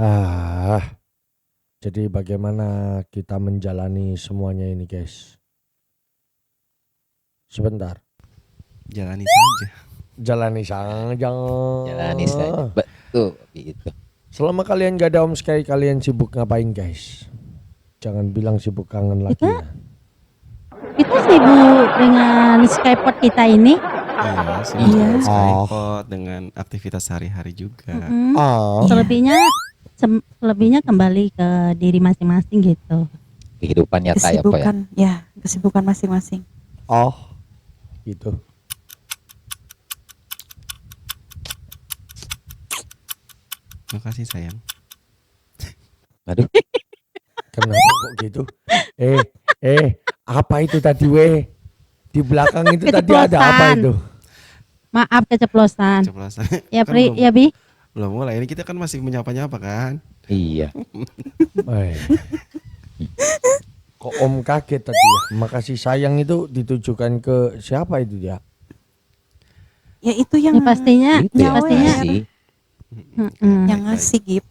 Ah, jadi bagaimana kita menjalani semuanya ini, guys? Sebentar, Jalani saja. jalani saja. Jalani saja. Betul gitu. Selama kalian gak ada Om Sky, kalian sibuk ngapain, guys? Jangan bilang sibuk kangen lagi Kita ya. kita sibuk dengan Skypod kita ini. Iya, sibuk Iya. dengan Oh. Skypod, dengan aktivitas sehari-hari juga. Mm-mm. Oh, Selebihnya kembali ke diri masing-masing gitu. Kehidupan nyata ya, Pak ya. Kesibukan masing-masing. oh, gitu. Terima kasih sayang. Aduh, Kenapa kok gitu? Apa itu tadi weh? Di belakang itu tadi ada apa Keceplosan. itu? Maaf keceplosan. Ceplosan. Ya Kan Pri, belum- ya Bi. Belum mulai, ini kita kan masih menyapa-nyapa kan. iya. Eh. Kok Om kaget tadi ya? Makasih sayang itu ditujukan ke siapa itu dia? Ya itu yang Ya pastinya, Itu yang pastinya. ngasih. Mm-mm. yang ngasih Gip.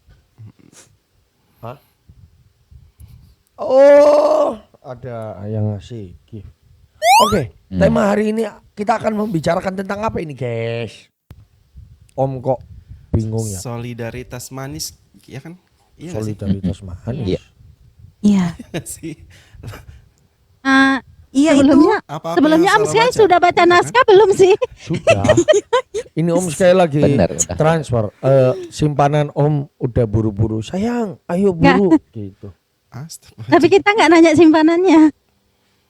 Oh, ada yang ngasih gift. Oke, tema hari ini kita akan membicarakan tentang apa ini, guys? Om kok bingung ya? Solidaritas manis, ya kan? Iya nggak sih? Solidaritas manis. Iya. Iya. sih. Ah, Iya sebelumnya, Apa-apa sebelumnya yang Om salah Sky baca? sudah baca naskah belum sih? Sudah. Ini Om sekali lagi Benar, udah. transfer. Simpanan Om udah buru-buru. Sayang, ayo buru. Gitu. Astaga. Tapi kita nggak nanya simpanannya.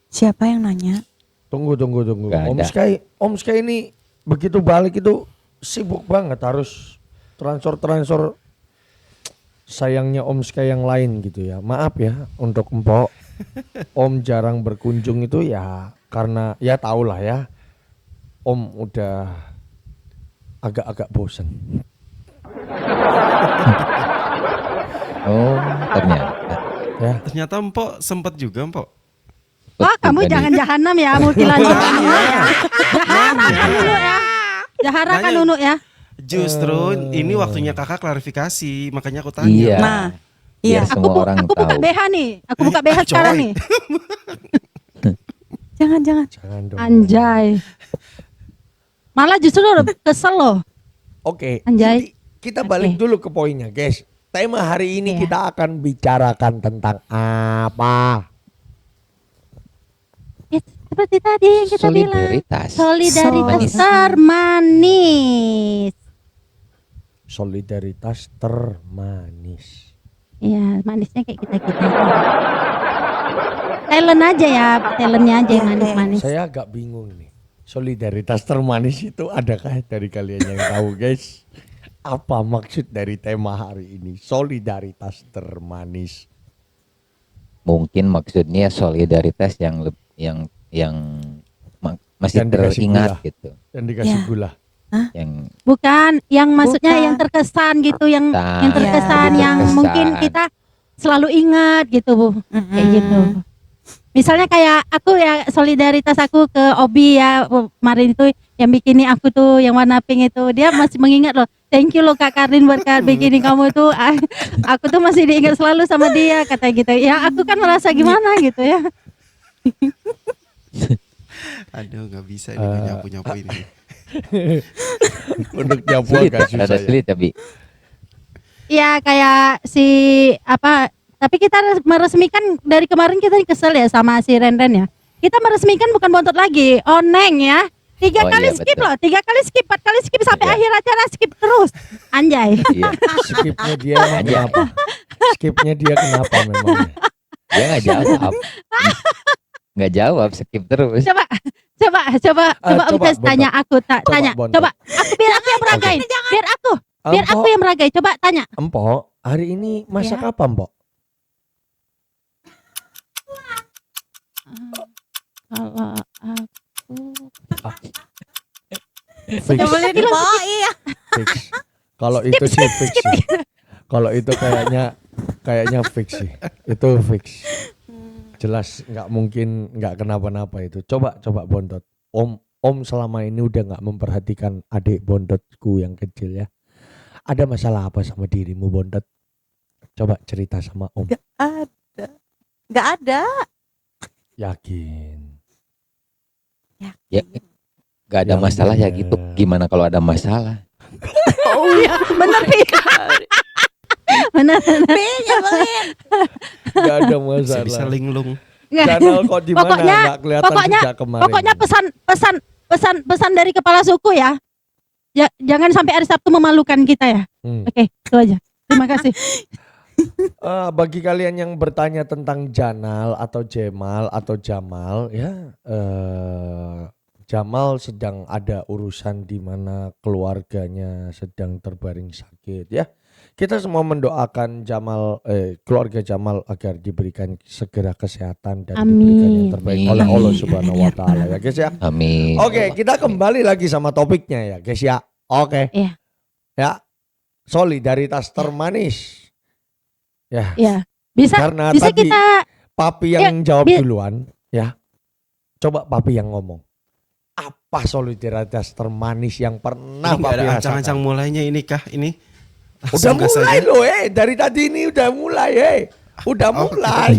Siapa yang nanya? Tunggu. Nggak Om ada. Sky ini begitu balik itu sibuk banget, harus transfer. Sayangnya Om Sky yang lain gitu ya. Maaf ya untuk Empok. Om jarang berkunjung itu ya karena ya tahulah ya. Om udah agak-agak bosen. Oh, ternyata. Ya. Ternyata Empok sempat juga Empok. Wah, kamu Bukan jangan nih. jahanam ya, multilanjutan dulu ya. Jaharakan dulu ya. Jaharakan Nanya. dulu ya. Justru ini waktunya kakak klarifikasi, makanya aku tanya. Iya. Nah, Biar iya. semua orang Aku buka tahu. BH nih. Aku buka BH sekarang coy. nih. Jangan. Jangan dong. Anjay. Malah justru kesel loh. Oke. Anjay. Jadi kita balik Oke. dulu ke poinnya, guys. Tema hari ini Iya. kita akan bicarakan tentang apa? Ya, seperti tadi yang kita bilang. Solidaritas. Solidaritas Manis. termanis. Solidaritas termanis. Iya, manisnya kayak kita-kita. Talent aja ya, talentnya aja yang Iya, manis-manis. Saya agak bingung nih. Solidaritas termanis itu adakah dari kalian yang tahu, guys? Apa maksud dari tema hari ini? Solidaritas termanis. Mungkin maksudnya solidaritas yang masih Dan dikasih teringat gula. gitu. Dan dikasih Ya. gula. Yang Bukan, yang maksudnya Bukan. yang terkesan gitu, yang Terkesan. terkesan, Ya. yang mungkin kita selalu ingat gitu, Bu. Kayak gitu. Misalnya kayak aku ya, solidaritas aku ke Obi ya kemarin itu yang bikini aku tuh yang warna pink itu, dia masih mengingat loh. Thank you loh Kak Karin buat bikini kamu tuh. Aku tuh masih diingat selalu sama dia, kata gitu. Ya aku kan merasa gimana gitu ya. Aduh, nggak bisa ini nyapu-nyapu ini. Untuk nyapu sulit, agak susah ada ya. sulit tapi Ya kayak si apa, tapi kita meresmikan dari kemarin, kita kesel ya sama si Ren ya. Kita meresmikan bukan bontot lagi, oneng ya. 3 Oh kali iya, skip betul. loh, 3 kali skip, 4 kali skip sampai Iya. akhir acara skip terus. Anjay. iya, Skipnya dia emang Aja. kenapa? Skipnya dia kenapa memangnya? dia nggak jawab. Nggak jawab, skip terus. Coba coba, Om Kes Bontot. tanya aku, Coba, tanya. Bontot. Coba, aku biar aku yang meragain. Biar aku Empok, yang meragai. Coba tanya. Empok, hari ini masak Ya. apa, Empok? Kalau aku Fix. boleh dibawa iya. Fix. Kalau itu sih fix sih. Kalau itu kayaknya fix sih. Itu fix. Jelas nggak mungkin nggak kenapa-napa itu. Coba Bontot. Om selama ini udah nggak memperhatikan adik Bondotku yang kecil ya. Ada masalah apa sama dirimu, Bontot? Coba cerita sama Om. Gak ada. Yakin. Ya, gak ada Yang masalah ya bener. gitu. Gimana kalau ada masalah? Oh iya, bener Pi. Benar. Pi, nyebelin. Gak ada Bisa masalah. linglung. Channel kok di mana? Pokoknya- Nggak kelihatan pokoknya- sejak kemarin. Pokoknya pesan dari kepala suku ya. Jangan sampai hari Sabtu memalukan kita ya. Hmm. Oke, itu aja. Terima kasih. Bagi kalian yang bertanya tentang Janal atau Jemal atau Jamal ya, Jamal sedang ada urusan di mana keluarganya sedang terbaring sakit ya. Kita semua mendoakan keluarga Jamal agar diberikan segera kesehatan dan diberikan yang terbaik Amin. oleh Allah Amin. Subhanahu Amin, wa taala amin. ya guys ya. Amin. Oke, kita kembali lagi sama topiknya ya guys ya. Oke. Iya. Ya. Solidaritas termanis. Ya. Ya, bisa Karena bisa tadi kita Papi yang jawab bi- duluan ya. Coba Papi yang ngomong. Apa solidaritas termanis yang pernah Ini nggak Papi ada rasakan? ancang-ancang mulainya ini kah ini? Udah Langsung gas mulai aja. loh dari tadi ini udah mulai Udah Oke, mulai.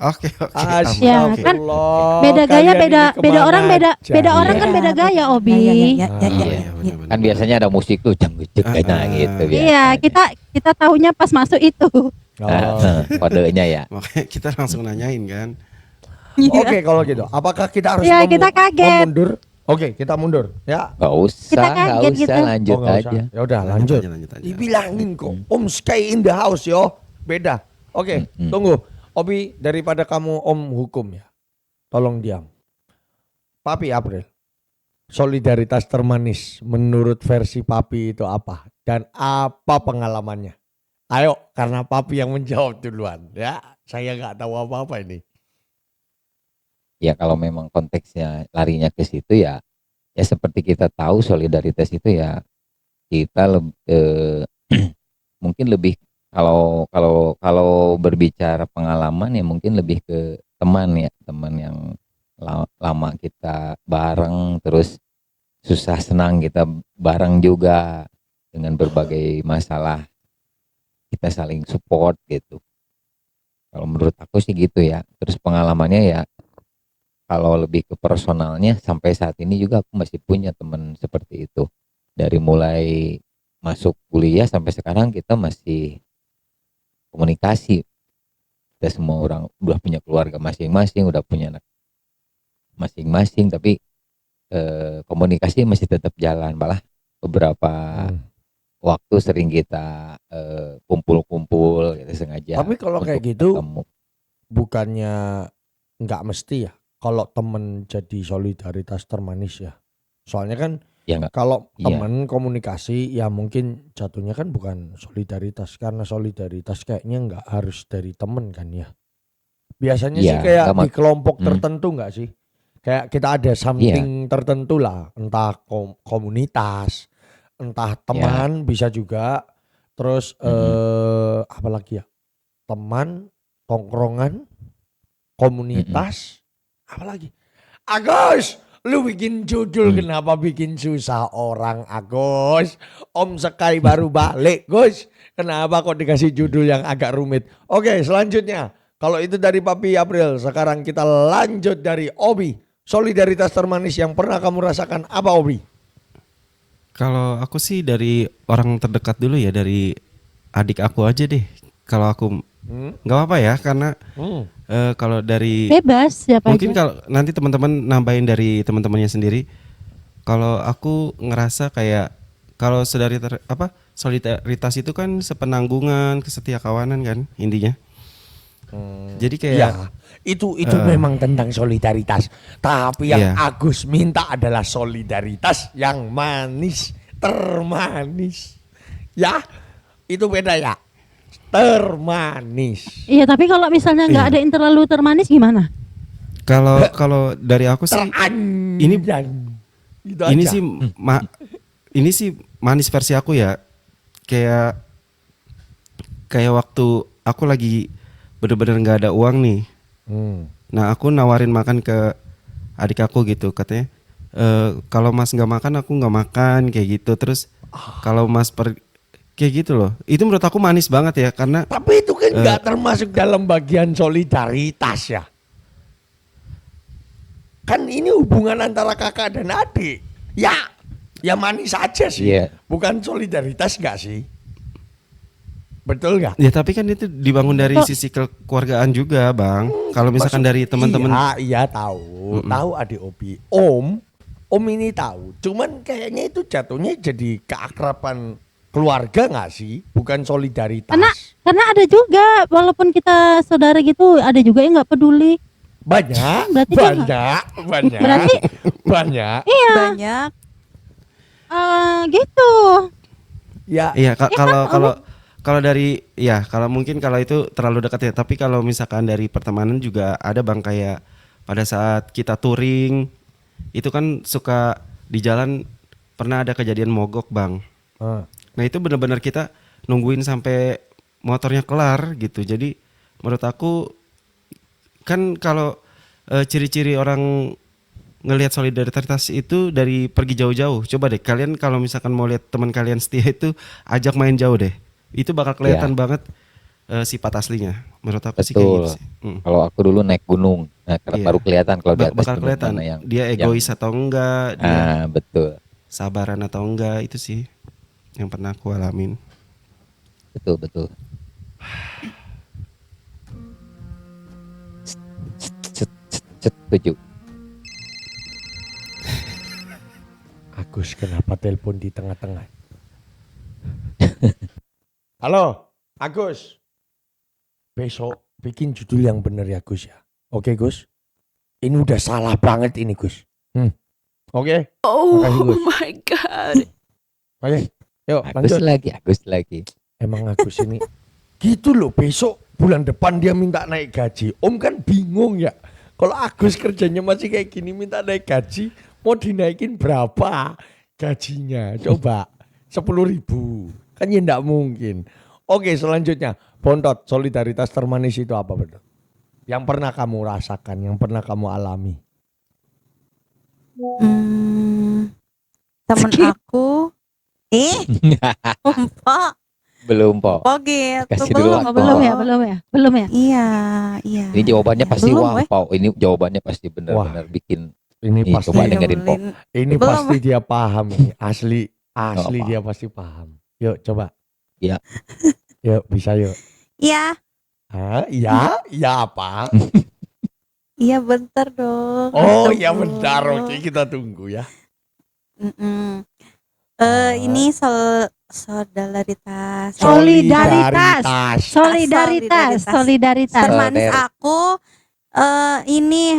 Oke. Ya, kan Astagfirullah. beda gaya, Kalian beda ini beda orang kemana beda aja? beda orang kan Iya, beda gaya Obi. Ya, Iya, ya. benar-benar. Kan biasanya ada musik tuh canggucuk nah gitu Iya, biasanya. kita tahunya pas masuk itu. Oh. Kodenya ya. Makanya kita langsung nanyain kan. Oke kalau gitu, apakah kita harus Ya, kita kaget. mundur? Oke, kita mundur ya. Gak usah, Kita gak kaget usah gitu. lanjut nggak aja. usah. Ya udah lanjut. Lanjut aja. Dibilangin kok, Om Sky in the house yo. Beda. Oke, tunggu. Obi, daripada kamu Om hukum ya. Tolong diam. Papi April. Solidaritas termanis menurut versi Papi itu apa? Dan apa pengalamannya? Ayo, karena Papi yang menjawab duluan ya. Saya nggak tahu apa-apa ini. Ya kalau memang konteksnya larinya ke situ ya seperti kita tahu solidaritas itu ya kita mungkin lebih kalau berbicara pengalaman ya mungkin lebih ke teman yang lama kita bareng, terus susah senang kita bareng juga, dengan berbagai masalah kita saling support gitu. Kalau menurut aku sih gitu ya. Terus pengalamannya ya kalau lebih ke personalnya sampai saat ini juga aku masih punya teman seperti itu. Dari mulai masuk kuliah sampai sekarang kita masih komunikasi. Kita semua orang udah punya keluarga masing-masing, udah punya anak masing-masing, tapi komunikasi masih tetap jalan. Malah beberapa waktu sering kita kumpul-kumpul gitu sengaja. Tapi kalau untuk kayak gitu ketemu. bukannya nggak mesti ya kalau temen jadi solidaritas termanis ya. Soalnya kan Ya nggak, kalau iya. temen komunikasi ya mungkin jatuhnya kan bukan solidaritas, karena solidaritas kayaknya nggak harus dari temen kan ya. Biasanya sih Iya, kayak nggak di kelompok Hmm. tertentu nggak sih? Kayak kita ada something tertentu lah, entah komunitas, entah teman bisa juga. Terus apa lagi ya? Teman, tongkrongan, komunitas, apa lagi? Agus, lu bikin judul kenapa bikin susah orang Agus? Om Sekai baru balik Gus. Kenapa kok dikasih judul yang agak rumit? Oke selanjutnya. Kalau itu dari Papi April, sekarang kita lanjut dari Obi. Solidaritas termanis yang pernah kamu rasakan apa Obi? Kalau aku sih dari orang terdekat dulu ya, dari adik aku aja deh. Kalau aku nggak apa-apa ya, karena kalau dari Bebas siapa mungkin aja. kalau nanti teman-teman nambahin dari teman-temannya sendiri. Kalau aku ngerasa kayak kalau solidaritas itu kan sepenanggungan, kesetiakawanan kan intinya. Jadi kayak Ya, itu memang tentang solidaritas. Tapi yang Iya. Agus minta adalah solidaritas yang manis, termanis. Ya, itu beda ya. Termanis. Iya, tapi kalau misalnya nggak ada yang terlalu termanis gimana? kalau dari aku sih Teranjang. Gitu ini aja. sih ini sih manis versi aku ya. Kayak waktu aku lagi bener-bener nggak ada uang nih. Nah aku nawarin makan ke adik aku gitu, katanya kalau mas nggak makan aku nggak makan kayak gitu. Terus kalau mas Kayak gitu loh. Itu menurut aku manis banget ya karena Tapi itu kan nggak termasuk dalam bagian solidaritas ya. Kan ini hubungan antara kakak dan adik. Ya manis aja sih. Iya. Bukan solidaritas nggak sih? Betul nggak? ya tapi kan itu dibangun dari sisi kekeluargaan juga, Bang. Kalau misalkan dari teman-teman Iya tahu, tahu adik Obi. Om ini tahu. Cuman kayaknya itu jatuhnya jadi keakraban keluarga nggak sih? Bukan solidaritas. Karena ada juga walaupun kita saudara gitu ada juga yang nggak peduli. Banyak, Berarti dia Berarti banyak. iya Banyak. gitu. Ya, iya kalau dari ya kalau mungkin kalau itu terlalu dekat ya, tapi kalau misalkan dari pertemanan juga ada Bang kayak pada saat kita touring itu kan suka di jalan pernah ada kejadian mogok, Bang. Nah, itu benar-benar kita nungguin sampai motornya kelar gitu. Jadi menurut aku kan kalau ciri-ciri orang ngelihat solidaritas itu dari pergi jauh-jauh. Coba deh kalian kalau misalkan mau lihat teman kalian setia itu ajak main jauh deh. Itu bakal kelihatan banget sifat aslinya. Menurut aku sih kayak gitu Betul. sih. Kalau aku dulu naik gunung, nah Iya. baru kelihatan kalau di atas Bakal gunung kelihatan mana yang dia egois atau enggak, dia betul, sabaran atau enggak, itu sih yang pernah aku alamin. betul. Setuju. Agus kenapa telepon di tengah-tengah? Halo, Agus. Besok bikin judul yang bener ya Gus ya. Oke Gus. Ini udah salah banget ini Gus. Oke. Oh Makasih, Gus. my god. Oke. Yuk Agus lanjut. lagi. Emang Agus ini gitu loh, besok bulan depan dia minta naik gaji. Om kan bingung ya. Kalau Agus kerjanya masih kayak gini minta naik gaji, mau dinaikin berapa gajinya? Coba 10.000. Kan ya enggak mungkin. Oke, selanjutnya Bontot, solidaritas termanis itu apa betul? Yang pernah kamu rasakan, yang pernah kamu alami? Temen Skip. aku Pak Belum, Po. gitu. Kasih dulu Belum, waktu. Belum ya. Iya. Ini jawabannya pasti Belum, wah, weh. Po. Ini jawabannya pasti benar-benar bikin. Ini Nih, pasti coba dengerin, Po. ini Belum. pasti dia paham ini. Asli apa. dia pasti paham. Yuk coba. Ya. Yuk bisa yuk. Iya. Iya apa? Iya bentar dong. Oh Tunggu. iya bentar, oke kita tunggu ya. Mm-mm. Ini solidaritas. Solidaritas. Termanis Solidar. aku ini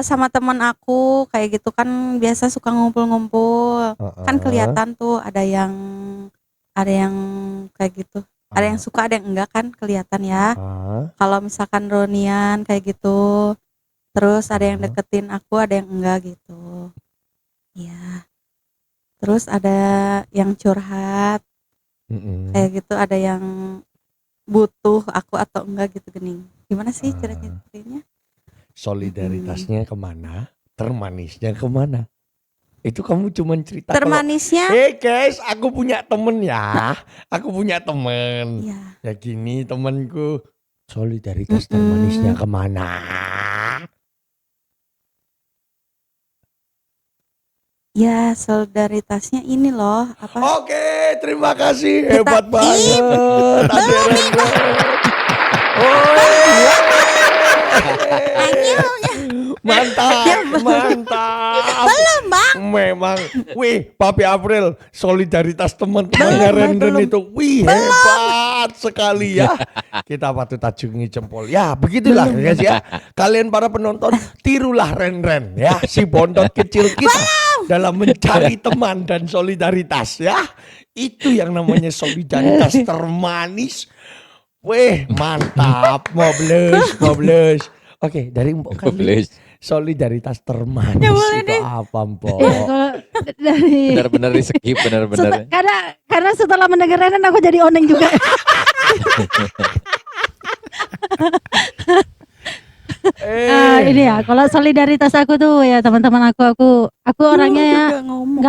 sama teman aku kayak gitu kan biasa suka ngumpul-ngumpul. Kan kelihatan tuh ada yang kayak gitu. Ada yang suka, ada yang enggak kan kelihatan ya. Kalau misalkan reunian kayak gitu. Terus ada yang deketin aku, ada yang enggak gitu. Ya. Terus ada yang curhat kayak gitu, ada yang butuh aku atau enggak gitu gening. Gimana sih ceritanya? Solidaritasnya kemana? Termanisnya kemana? Itu kamu cuma cerita. Termanisnya Guys, aku punya temen ya. Aku punya temen. ya. Ya gini temenku. Solidaritas termanisnya kemana? Ya solidaritasnya ini loh apa? Oke, terima kasih. Kita- Hebat banget. Ada Rendra. Mantap. Belum bang. Memang, wih, Papi April, solidaritas teman-temannya Rendren itu, wih, hebat sekali ya. Kita patut acungi jempol. Ya, begitulah guys ya. Kalian para penonton, tirulah Rendren ya, si Bontot kecil kita dalam mencari teman dan solidaritas ya. Itu yang namanya solidaritas termanis. Wih, mantap, mobles. Oke, dari Mbok kan Gobles. solidaritas termanis Ya boleh itu deh. apa, Mbok? Ya, kalau dari Benar-benar di skip, benar-benar. karena setelah mendengar Renan aku jadi oneng juga. Ini ya, kalau solidaritas aku tuh ya teman-teman aku orangnya ya Juga ngomong.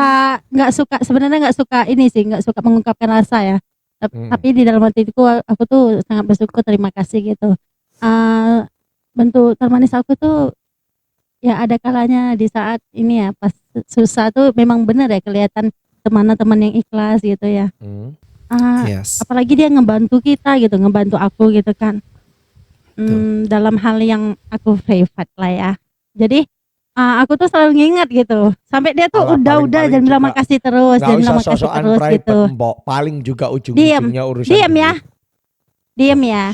nggak suka, sebenarnya nggak suka ini sih, nggak suka mengungkapkan rasa ya. Tapi di dalam hatiku aku tuh sangat bersyukur, terima kasih gitu. Bentuk termanis aku tuh ya ada kalanya di saat ini ya pas susah tuh memang benar ya kelihatan teman-teman yang ikhlas gitu ya. Yes. Apalagi dia ngebantu kita gitu, ngebantu aku gitu kan. Dalam hal yang aku privat lah ya. Jadi aku tuh selalu ngingat gitu. Sampai dia tuh Alah, udah paling jangan bilang juga makasih terus, Nggak jangan usah bilang makasih sosokan terus private, gitu. Mbok. Paling juga ujung-ujungnya urusan Diam ya. duit. Diem ya.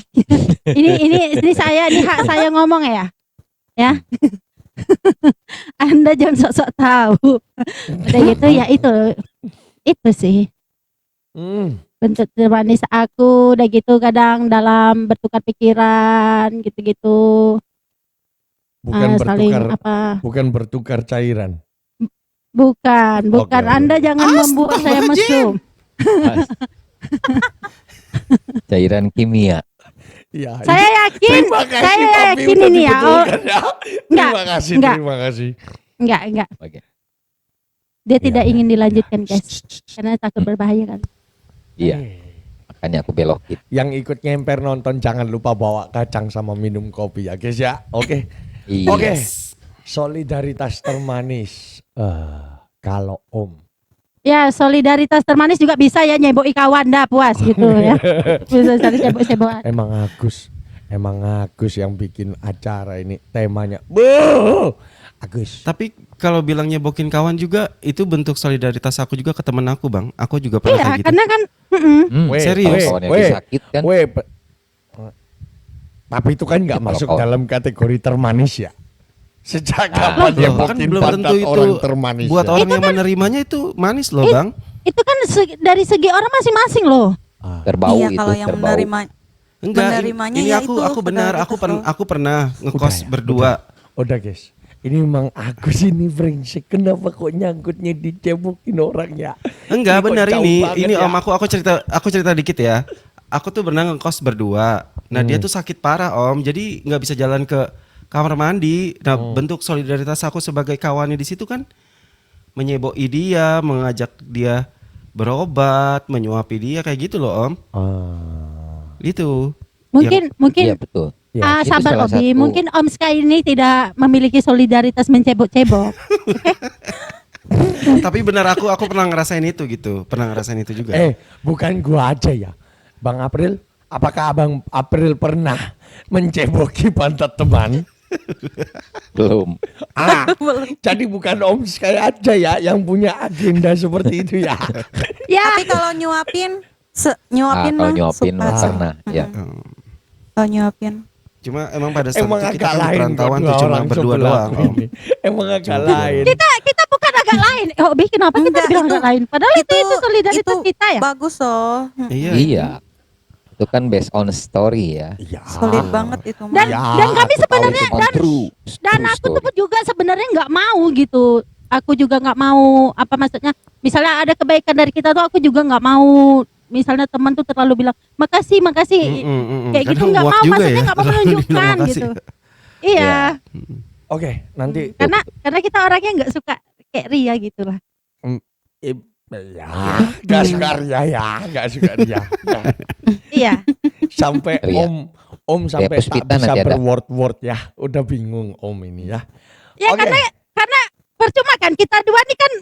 ini saya, ini hak saya ngomong ya. Ya. Anda jangan sok-sok tahu. Udah gitu ya itu sih. Bentuk manis aku udah gitu kadang dalam bertukar pikiran gitu-gitu. Bukan Saling bertukar, bukan bertukar cairan. bukan Oke. Anda jangan membuat saya mesum. Cairan kimia. Iya. Saya yakin, Terima kasih, saya Papi, yakin udah ini ya. dibetulkan ya. Enggak, Terima kasih, enggak. terima kasih. Enggak. Oke. Dia tidak Iya, ingin dilanjutkan, guys. Shh, shh, shh. Karena takut berbahaya kan. Iya, makanya aku belokin. Yang ikut nyemper nonton jangan lupa bawa kacang sama minum kopi ya guys ya. Oke. Iya. Oke. Solidaritas termanis. Kalau Om. Ya, solidaritas termanis juga bisa ya nyeboi kawan dah puas gitu ya. Bisa cari cebok-cebokan. Emang Agus yang bikin acara ini temanya. Bu, Agus. Tapi kalau bilang nyebokin kawan juga itu bentuk solidaritas aku juga ke temen aku, Bang. Aku juga pernah Iya, kayak gitu. karena kan Weh, serius. Kawan yang lagi sakit kan. Tapi itu kan nggak Ya, kalau masuk kawan. dalam kategori termanis ya. Sejak Ah, kapan dia Loh, kan bikin belum tentu pantat itu orang termanis buat ya? orang yang menerimanya itu manis loh, Bang. itu kan dari segi orang masing-masing loh. Terbau Iya, itu kalau yang terbau. menerima Enggak, Menerimanya ini ya aku itu, benar, solidaritas aku pernah ngekos ya, berdua. Udah guys, ini memang Agus ini brengsek. Kenapa kok nyangkutnya dicebokin orang ya? Enggak, Ini kok benar jauh ini. banget Ini ya? Om aku cerita dikit ya. Aku tuh pernah ngekos berdua. Nah, dia tuh sakit parah, Om. Jadi nggak bisa jalan ke kamar mandi. Nah, bentuk solidaritas aku sebagai kawannya di situ kan menyeboi dia, mengajak dia berobat, menyuapi dia kayak gitu loh, Om. Itu. Mungkin Iya betul. Ya, itu sabar salah Obi, satu. mungkin Om Sky ini tidak memiliki solidaritas mencebok-cebok. Tapi benar aku pernah ngerasain itu gitu. Pernah ngerasain itu juga. bukan gua aja ya, Bang April. Apakah Abang April pernah menceboki pantat teman? Belum. Jadi bukan Om Sky aja ya yang punya agenda seperti itu ya. Ya, Tapi kalau nyuapin nyuapin Kalau mah nyuapin suka mah sih. pernah. Ya. Kalau nyuapin Cuma emang pada saat Emang itu kita agak kan lain perantauan kok tuh dua cuma orang berdua sebelah doang, Om. ini. Emang agak lain. kita bukan agak lain. Obi, kenapa kita Enggak, bilang agak lain? Padahal itu solidaritas itu kita ya. bagus loh. Iya. Iya. Itu kan based on story ya. Iya. Solid banget itu mah. Dan Ya, dan kami aku tahu sebenarnya itu. On true. dan true aku story. tuh juga sebenarnya nggak mau gitu. Aku juga nggak mau apa maksudnya. Misalnya ada kebaikan dari kita tuh aku juga nggak mau. Misalnya teman tuh terlalu bilang makasih kayak gitu Kadang nggak muak mau. juga Maksudnya ya, nggak mau terlalu menunjukkan dibilang makasih. gitu. Iya. Oke, nanti Karena kita orangnya nggak suka kayak ria gitu lah. ya, gak suka ria ya, gak suka ria. Ya. Iya. Sampai Ria. Om sampai tak Puspita bisa nanti ada. berword-word ya. Udah bingung Om ini ya. Ya Oke. karena percuma kan kita dua nih kan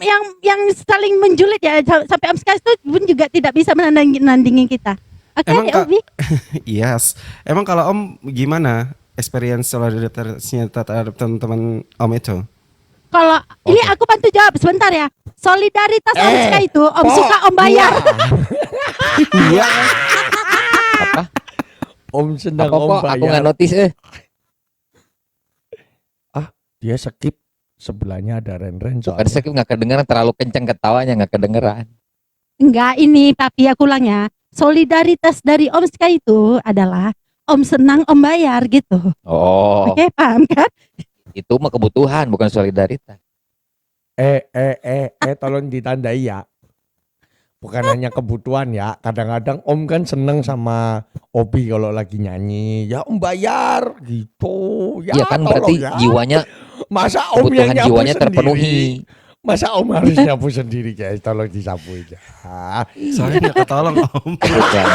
yang saling menjulit ya sampai Om Sky itu pun juga tidak bisa menandingi kita. Oke, Emang, Kak, Obi. Yes. Emang kalau Om gimana experience solidaritasnya terhadap teman-teman Om itu? Kalau ini aku bantu jawab sebentar ya. Solidaritas Om Sky itu Om Pok, suka Om bayar. Iya. Apa? Om senang Apa Om kok aku nggak bayar. notice Dia skip sebelahnya ada Ren-Ren Bukan soalnya. skip, nggak kedengeran, terlalu kencang ketawanya, nggak kedengeran. Enggak, ini tapi aku ulang ya. Solidaritas dari Om Sky itu adalah Om senang Om bayar gitu. Oh, Oke, paham kan? itu mah kebutuhan bukan solidaritas. Tolong ditandai ya. Bukan hanya kebutuhan ya. Kadang-kadang Om kan seneng sama Obi kalau lagi nyanyi. Ya Om bayar gitu. Ya Iya kan tolong berarti ya. jiwanya, Masa Om yang kebutuhan nyapu jiwanya sendiri? terpenuhi. Masa Om harus nyapu sendiri guys, tolong disapu aja. Soalnya nggak ketolong Om. Bukan.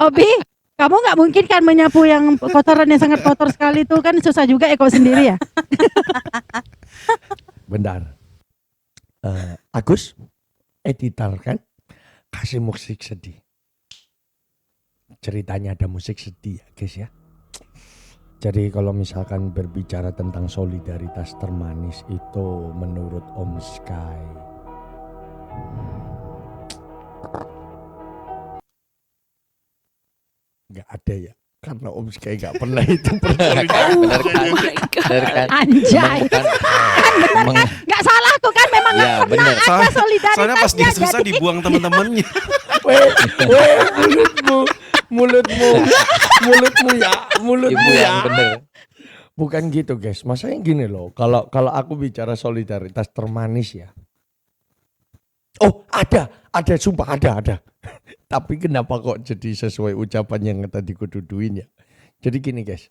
Obi, kamu nggak mungkin kan menyapu yang kotoran yang sangat kotor sekali itu kan susah juga Eko sendiri ya. Bentar. Agus, editor kan, kasih musik sedih. Ceritanya ada musik sedih ya guys ya. Jadi kalau misalkan berbicara tentang solidaritas termanis itu menurut Om Sky. Nggak ada ya. Karena Om Sky nggak pernah itu Bener kan? Bener kan? Anjay. Nggak salah aku kan memang nggak Ya pernah bener. ada solidaritasnya. Soalnya pas dia susah jadi- dibuang temen-temennya. mulutmu Ibu ya. yang bener. Bukan gitu guys, masanya gini loh. Kalau aku bicara solidaritas termanis ya. Oh ada, sumpah ada. Tapi kenapa kok jadi sesuai ucapan yang tadi kududuin ya? Jadi gini guys,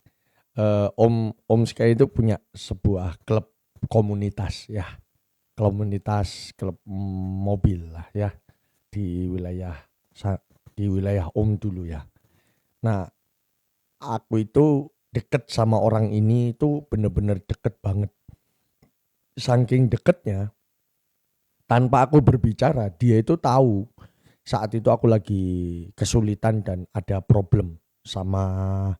Om Sky itu punya sebuah klub komunitas ya, klub mobil lah ya di wilayah Om dulu ya. Nah, aku itu deket sama orang ini itu bener-bener deket banget. Saking deketnya, tanpa aku berbicara, dia itu tahu saat itu aku lagi kesulitan dan ada problem sama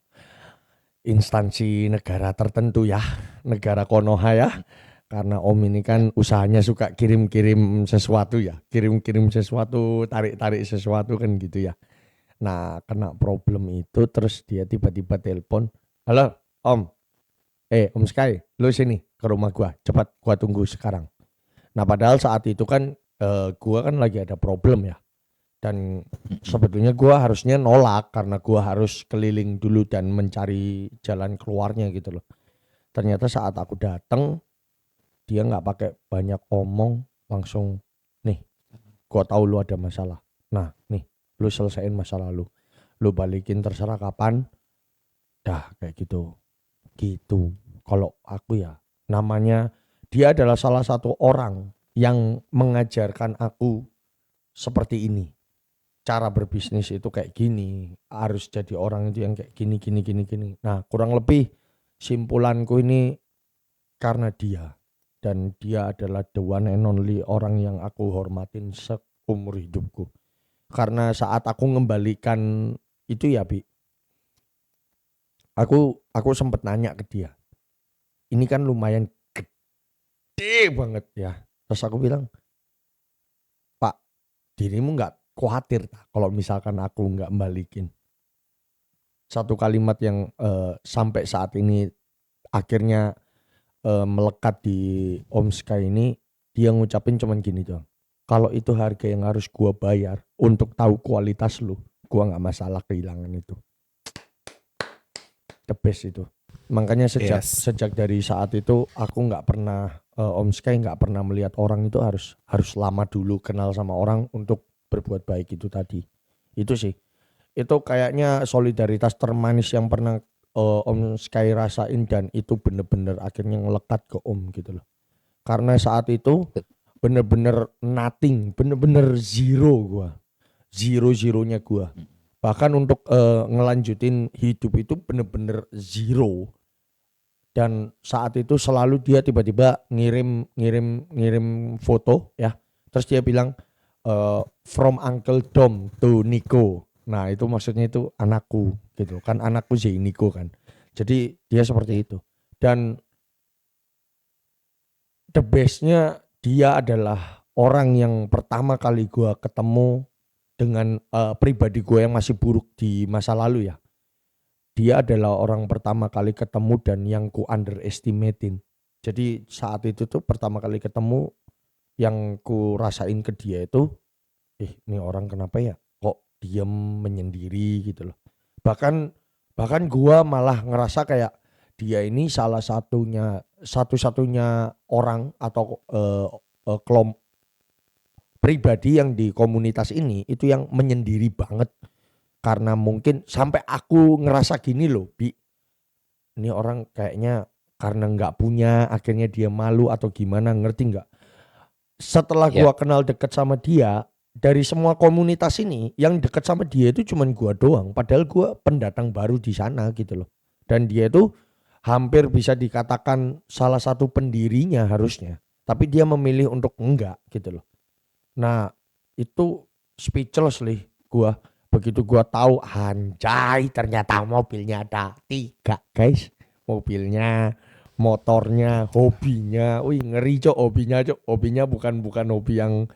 instansi negara tertentu ya, negara Konoha ya. Karena Om ini kan usahanya suka kirim-kirim sesuatu ya, kirim-kirim sesuatu, tarik-tarik sesuatu kan gitu ya. Nah, kena problem itu terus dia tiba-tiba telepon, "Halo, Om. Om Sky, lu sini ke rumah gua, cepat gua tunggu sekarang." Nah, padahal saat itu kan gua kan lagi ada problem ya. Dan sebetulnya gua harusnya nolak karena gua harus keliling dulu dan mencari jalan keluarnya gitu loh. Ternyata saat aku datang, dia nggak pakai banyak omong, langsung, "Nih, gua tahu lu ada masalah. Nah, nih, lu selesain masalah lu. Lu balikin terserah kapan." Dah kayak gitu. Gitu. Kalau aku ya, namanya dia adalah salah satu orang yang mengajarkan aku seperti ini. Cara berbisnis itu kayak gini, harus jadi orang itu yang kayak gini. Nah, kurang lebih simpulanku ini karena dia. Dan dia adalah the one and only orang yang aku hormatin seumur hidupku. Karena saat aku ngembalikan itu ya Bi, aku sempat nanya ke dia, ini kan lumayan gede banget ya. Terus aku bilang, "Pak, dirimu nggak khawatir kalau misalkan aku nggak balikin?" Satu kalimat yang sampai saat ini akhirnya melekat di Om Sky ini, dia ngucapin cuman gini doang, "Kalau itu harga yang harus gua bayar untuk tahu kualitas lu, gua nggak masalah kehilangan itu." The best itu. Makanya sejak dari saat itu aku nggak pernah Om Sky nggak pernah melihat orang itu harus lama dulu kenal sama orang untuk berbuat baik itu tadi. Itu sih. Itu kayaknya solidaritas termanis yang pernah Om Sky rasain dan itu bener-bener akhirnya ngelekat ke Om gitu loh. Karena saat itu bener-bener nothing, bener-bener zero gua. Zero-zeronya gua. Bahkan untuk ngelanjutin hidup itu bener-bener zero. Dan saat itu selalu dia tiba-tiba ngirim foto ya. Terus dia bilang from Uncle Dom to Nico. Nah, itu maksudnya itu anakku gitu kan, anakku si Nico kan. Jadi dia seperti itu. Dan the bestnya dia adalah orang yang pertama kali gua ketemu dengan pribadi gue yang masih buruk di masa lalu ya. Dia adalah orang pertama kali ketemu dan yang ku underestimatein. Jadi saat itu tuh pertama kali ketemu yang ku rasain ke dia itu, ini orang kenapa ya kok diem menyendiri gitu loh. Bahkan gua malah ngerasa kayak dia ini satu-satunya orang atau kelompok pribadi yang di komunitas ini itu yang menyendiri banget. Karena mungkin sampai aku ngerasa gini loh, Bi, ini orang kayaknya karena nggak punya, akhirnya dia malu atau gimana, ngerti nggak? Setelah Ya. gua kenal deket sama dia, dari semua komunitas ini yang deket sama dia itu cuman gua doang, padahal gua pendatang baru di sana gitu loh. Dan dia itu hampir bisa dikatakan salah satu pendirinya harusnya, tapi dia memilih untuk enggak gitu loh. Nah, itu speechless nih gua. Begitu gua tahu, anjay, ternyata mobilnya ada 3 guys. Mobilnya, motornya, hobinya. Wih, ngeri cok hobinya cok. Hobinya bukan hobi yang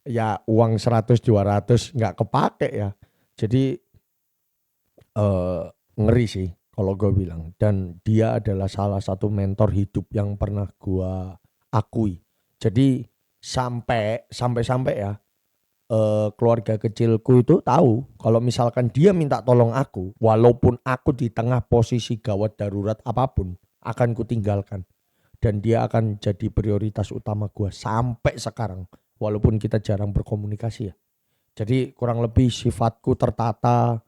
ya uang 100 200 nggak kepake ya. Jadi ngeri sih kalau gue bilang. Dan dia adalah salah satu mentor hidup yang pernah gua akui. Jadi sampai ya, keluarga kecilku itu tahu kalau misalkan dia minta tolong aku, walaupun aku di tengah posisi gawat darurat apapun, akan kutinggalkan. Dan dia akan jadi prioritas utama gua sampai sekarang, walaupun kita jarang berkomunikasi ya. Jadi kurang lebih sifatku tertata,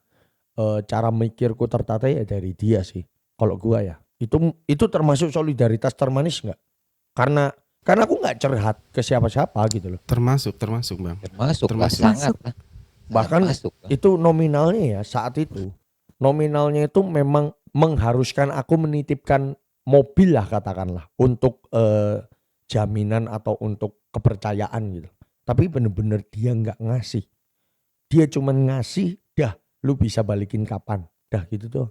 cara mikirku tertata ya dari dia sih. Kalau gua ya, itu termasuk solidaritas termanis nggak? Karena aku nggak curhat ke siapa-siapa gitu loh. Termasuk Bang. Termasuk lah, Termasuk. sangat lah. Bahkan Masuk lah. itu nominalnya ya saat itu. Nominalnya itu memang mengharuskan aku menitipkan mobil lah katakanlah untuk jaminan atau untuk kepercayaan gitu. Tapi bener-bener dia nggak ngasih. Dia cuman ngasih, dah lu bisa balikin kapan. Dah gitu tuh.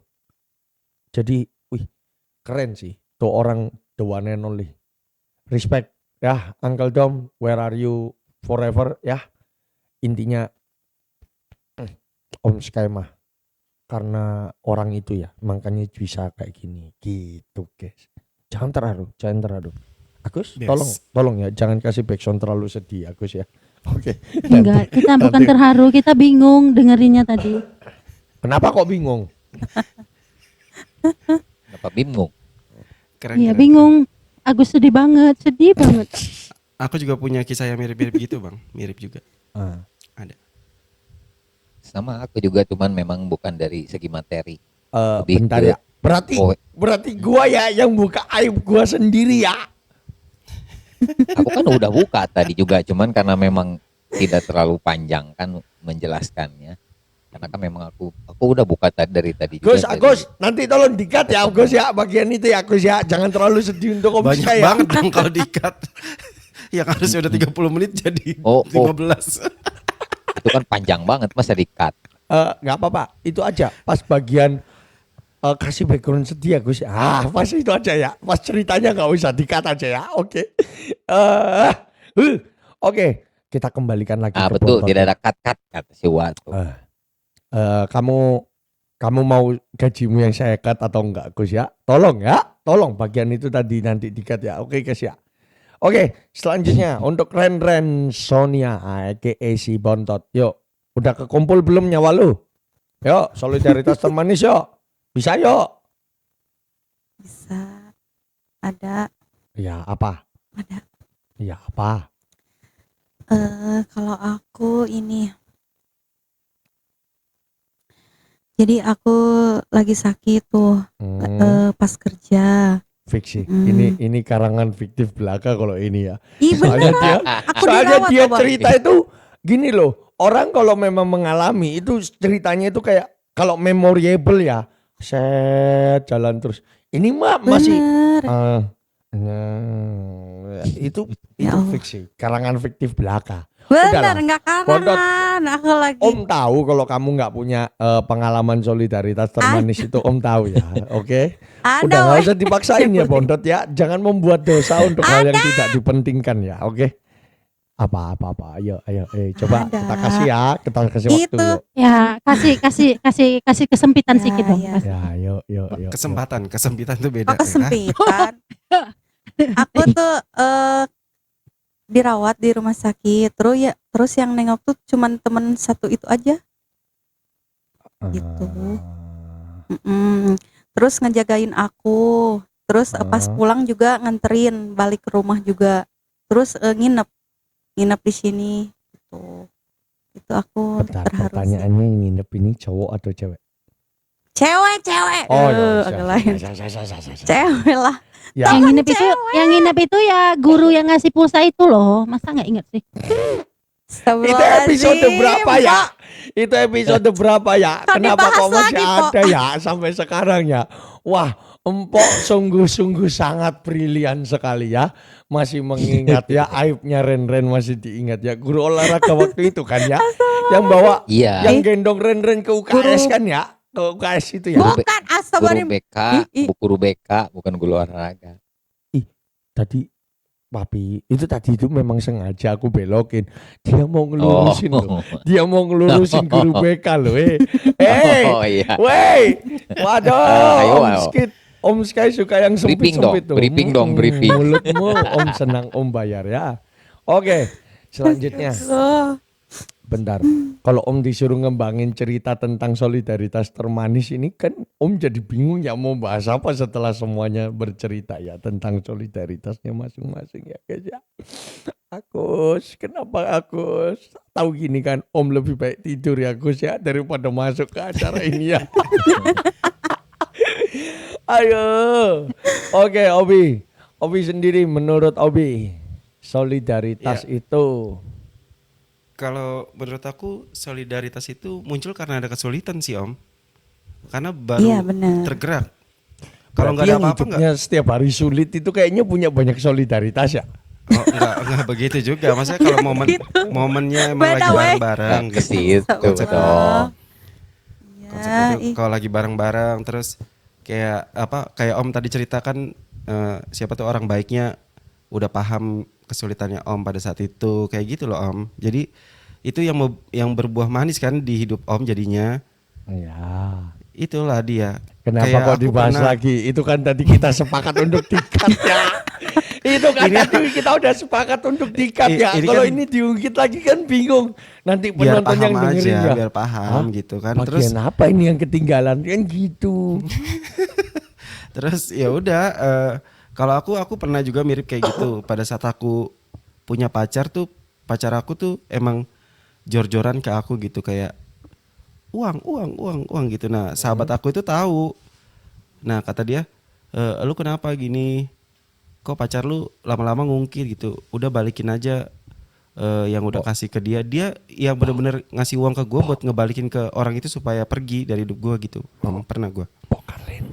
Jadi wih keren sih. Tuh orang the one and only. Respect ya Uncle Dom, where are you forever ya. Intinya Om Sky mah karena orang itu ya makanya bisa kayak gini gitu guys. Jangan terharu. Agus Yes. tolong ya jangan kasih backsound terlalu sedih Agus ya. Oke. Enggak, kita bukan nanti- terharu, kita bingung dengerinnya tadi. Kenapa kok bingung? Kenapa bingung? Keren. Iya, keren. bingung. Agus sedih banget. Aku juga punya kisah yang mirip-mirip gitu Bang, mirip juga. Ah. Ada. Sama aku juga, cuman memang bukan dari segi materi. Lebih Bentar ke- ya. Berarti gua ya yang buka aib gua sendiri ya. Aku kan udah buka tadi juga, cuman karena memang tidak terlalu panjang kan menjelaskannya. Karena kan memang aku udah buka dari tadi juga. Agus, nanti tolong dikat ya Agus ya bagian itu ya Agus ya. Jangan terlalu sedih untuk Om Banyak Sky ya. banget dong kalau di-cut. Yang harusnya udah 30 menit jadi Oh, 15. Itu kan panjang banget, masa di-cut. Nggak apa-apa, itu aja. Pas bagian kasih background sedih ya Gus. Pas itu aja ya. Pas ceritanya nggak usah dikat aja ya. Oke. Oke, kita kembalikan lagi ke Betul, Bontot. tidak ada cut-cut kata si Watu. Kamu mau gajimu yang saya cut atau enggak Gus ya? Tolong ya. Tolong bagian itu tadi nanti dikat ya. Oke guys ya. Oke, selanjutnya untuk Ren Sonia aka si Bontot. Yuk, udah kekumpul belum nyawa lu? Yuk, solidaritas termanis yuk. Bisa yuk. Bisa. Ada. Ya apa? Ada. Ya apa? Kalau aku ini. Jadi aku lagi sakit tuh pas kerja. Fiksi. Hmm. Ini karangan fiktif belaka kalau ini ya. Ih Soalnya bener. dia, Aku soalnya dirawat dia loh, Bang. cerita itu gini loh. Orang kalau memang mengalami itu ceritanya itu kayak kalau memorable ya. Set jalan terus. Ini mah masih Bener. itu Ya Allah. fiksi. Karangan fiktif belaka. Bener, Udahlah. enggak Bontot. karangan. Aku lagi. Om tahu kalau kamu nggak punya pengalaman solidaritas termanis itu Om tahu ya. Oke. Ada Udah nggak weh. usah dipaksain ya Bontot ya. Jangan membuat dosa untuk hal yang tidak dipentingkan ya. Oke. Apa. Ayo. Coba Ada. kita kasih ya. Kita kasih waktu Itu. yuk. Ya, kasih kesempitan Ya, sedikit dong. ya. Ya, yuk. Kesempitan tuh beda. Oh kesempitan. Aku tuh dirawat di rumah sakit. Terus yang nengok tuh cuman temen satu itu aja. Gitu. Mm-mm. Terus ngejagain aku. Terus pas pulang juga nganterin balik ke rumah juga. Terus nginep di sini. Gitu. Itu aku Bentar, terharu sih. pertanyaannya yang nginep ini cowok atau cewek? Cewek. Oh, agak lain. ya. Cewek lah. Ya, Yang nginep itu ya guru yang ngasih pulsa itu loh. Masa nggak inget sih? itu episode berapa ya? Itu episode berapa ya? Kok Kenapa dibahas kok masih lagi, Pok? ada ya sampai sekarang ya? Wah, Empok sungguh-sungguh sangat brilian sekali ya. Masih mengingat ya, aibnya Ren masih diingat ya. Guru olahraga waktu itu kan ya. Yang bawa, Iya. yang gendong Ren ke UKS kan ya. Ke UKS itu ya. Bukan Guru astagfirullahaladzim. BK, guru BK, bukan guru olahraga. Tadi Papi, itu memang sengaja aku belokin. Dia mau ngelurusin loh. Dia mau ngelurusin guru BK loh. Oh iya. Wey, waduh, Ayo, Om ayo. Skit, Om Sky suka yang Briefing sempit-sempit dong, tuh. briefing dong, briefing. Mulutmu, Om senang, Om bayar ya. Oke, selanjutnya. Bentar, kalau Om disuruh ngembangin cerita tentang solidaritas termanis ini kan Om jadi bingung ya mau bahas apa setelah semuanya bercerita ya tentang solidaritasnya masing-masing ya guys ya. Agus, kenapa Agus? Tahu gini kan Om lebih baik tidur ya Agus ya daripada masuk ke acara ini ya. Ayo, oke Obi sendiri menurut Obi solidaritas itu. Kalau menurut aku solidaritas itu muncul karena ada kesulitan sih Om. Karena baru Iya, benar. tergerak. Kalau Berarti nggak ada yang apa-apa hidupnya setiap hari sulit itu kayaknya punya banyak solidaritas ya. Oh, enggak begitu juga. Maksudnya kalau momennya emang Beda, lagi weh. bareng-bareng Ke situ Konsepnya. dong. Konsepnya tuh kalau lagi bareng-bareng terus kayak apa? Kayak Om tadi ceritakan siapa tuh orang baiknya udah paham kesulitannya Om pada saat itu kayak gitu loh Om. Jadi itu yang berbuah manis kan di hidup Om jadinya. Ya. Itulah dia. Kenapa Kayak kok aku dibahas pernah- lagi? Itu kan tadi kita sepakat untuk dikat ya. Itu kan tadi kita udah sepakat untuk dikat ya. Ini Kalau kan- ini diungkit lagi kan bingung. Nanti biar penonton yang paham dengerin aja, ya. biar paham Hah? gitu kan. Bagian apa ini yang ketinggalan kan gitu. Terus ya udah kalau aku pernah juga mirip kayak gitu pada saat aku punya pacar pacar aku tuh emang jor-joran ke aku gitu kayak uang gitu. Nah, sahabat aku itu tahu. Nah, kata dia, "Lu kenapa gini? Kok pacar lu lama-lama ngungkir gitu? Udah balikin aja yang udah kasih ke dia. Dia yang bener-bener ngasih uang ke gue buat ngebalikin ke orang itu supaya pergi dari hidup gue gitu." Pernah gue. Pokarin.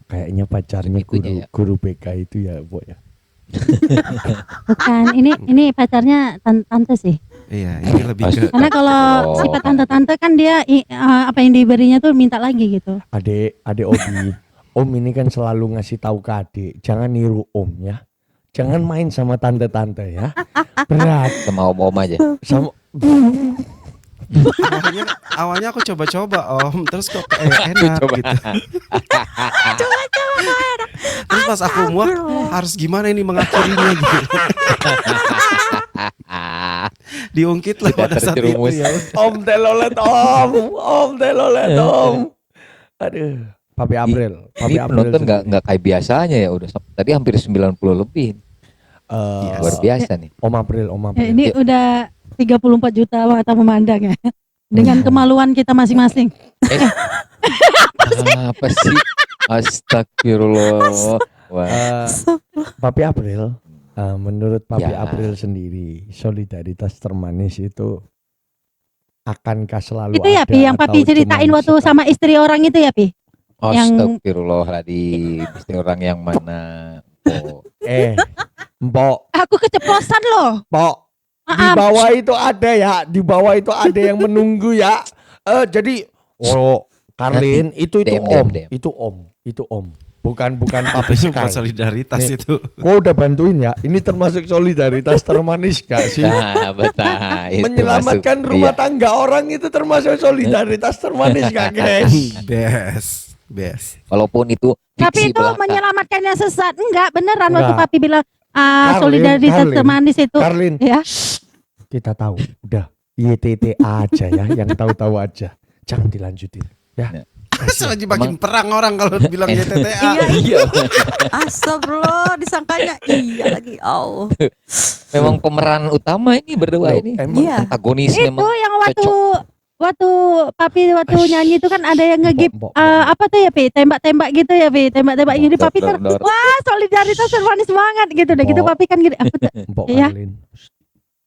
Kayaknya pacarnya Itunya ya. guru BK itu ya, Bo ya. Bukan, ini pacarnya tante sih. Iya, ini lebih ke Karena kalau Oh. sifat tante-tante kan dia apa yang diberinya tuh minta lagi gitu. Adek Obi, Om ini kan selalu ngasih tahu ke adik, jangan niru Om ya. Jangan main sama tante-tante ya. Berat Sama om-om aja. sama awalnya aku coba-coba Om, terus kok enak gitu. Terus pas aku muak harus gimana ini mengakhirinya gitu. Diungkit lah Sudah pada saat itu terjerumus. ya. Om telolet Om telolet Om. Aduh, Papi April. Ini penonton nggak kayak biasanya ya, udah tadi hampir 90 lebih. Yes. Luar biasa nih. Om April. Ini udah 34 juta mata memandang ya. Dengan kemaluan kita masing-masing. Apa sih? Astagfirullah. Wah. Papi April, menurut Papi Ya. April sendiri, solidaritas termanis itu akankah selalu Itu ya ada Pi yang Papi atau ceritain cuman waktu sekali? sama istri orang itu ya Pi. Astagfirullahaladzim. Istri orang yang mana? Oh. Mbok, Aku keceplosan loh. Mbok, di Maaf. bawah itu ada ya, di bawah itu ada yang menunggu ya. Jadi, Karlin, itu Dem. Om, bukan Papi Itu bukan Sky. solidaritas Nih. itu. Gua udah bantuin ya. Ini termasuk solidaritas termanis gak sih? Nah, betul. Itu Menyelamatkan masuk. rumah Iya. tangga orang itu termasuk solidaritas termanis gak guys? Best. Walaupun itu Tapi fiksi itu belaka. menyelamatkannya sesat. Enggak, beneran waktu Enggak. Papi bilang Karlin, solidaritas Karlin. termanis itu. Karlin, Ya. kita tahu. Udah, YTT aja ya, yang tahu-tahu aja. Jangan dilanjutin. Ya. Masa lagi makin perang orang kalau bilang YTTA. Iya. Astagfirullah, disangkanya iya lagi. Oh. Memang pemeran utama ini berdua Loh, ini. emang Iya. Antagonis Itu memang. yang waktu cocok. waktu papi waktu Aish. nyanyi itu kan ada yang ngegip Mbok, apa tuh ya Pi, tembak-tembak gitu ya Pi, tembak-tembak gini Dor, papi kan dor, dor. wah solidaritas manis banget gitu deh gitu Mbok. papi kan gitu aku tuh, Mbok Iya. Karlin.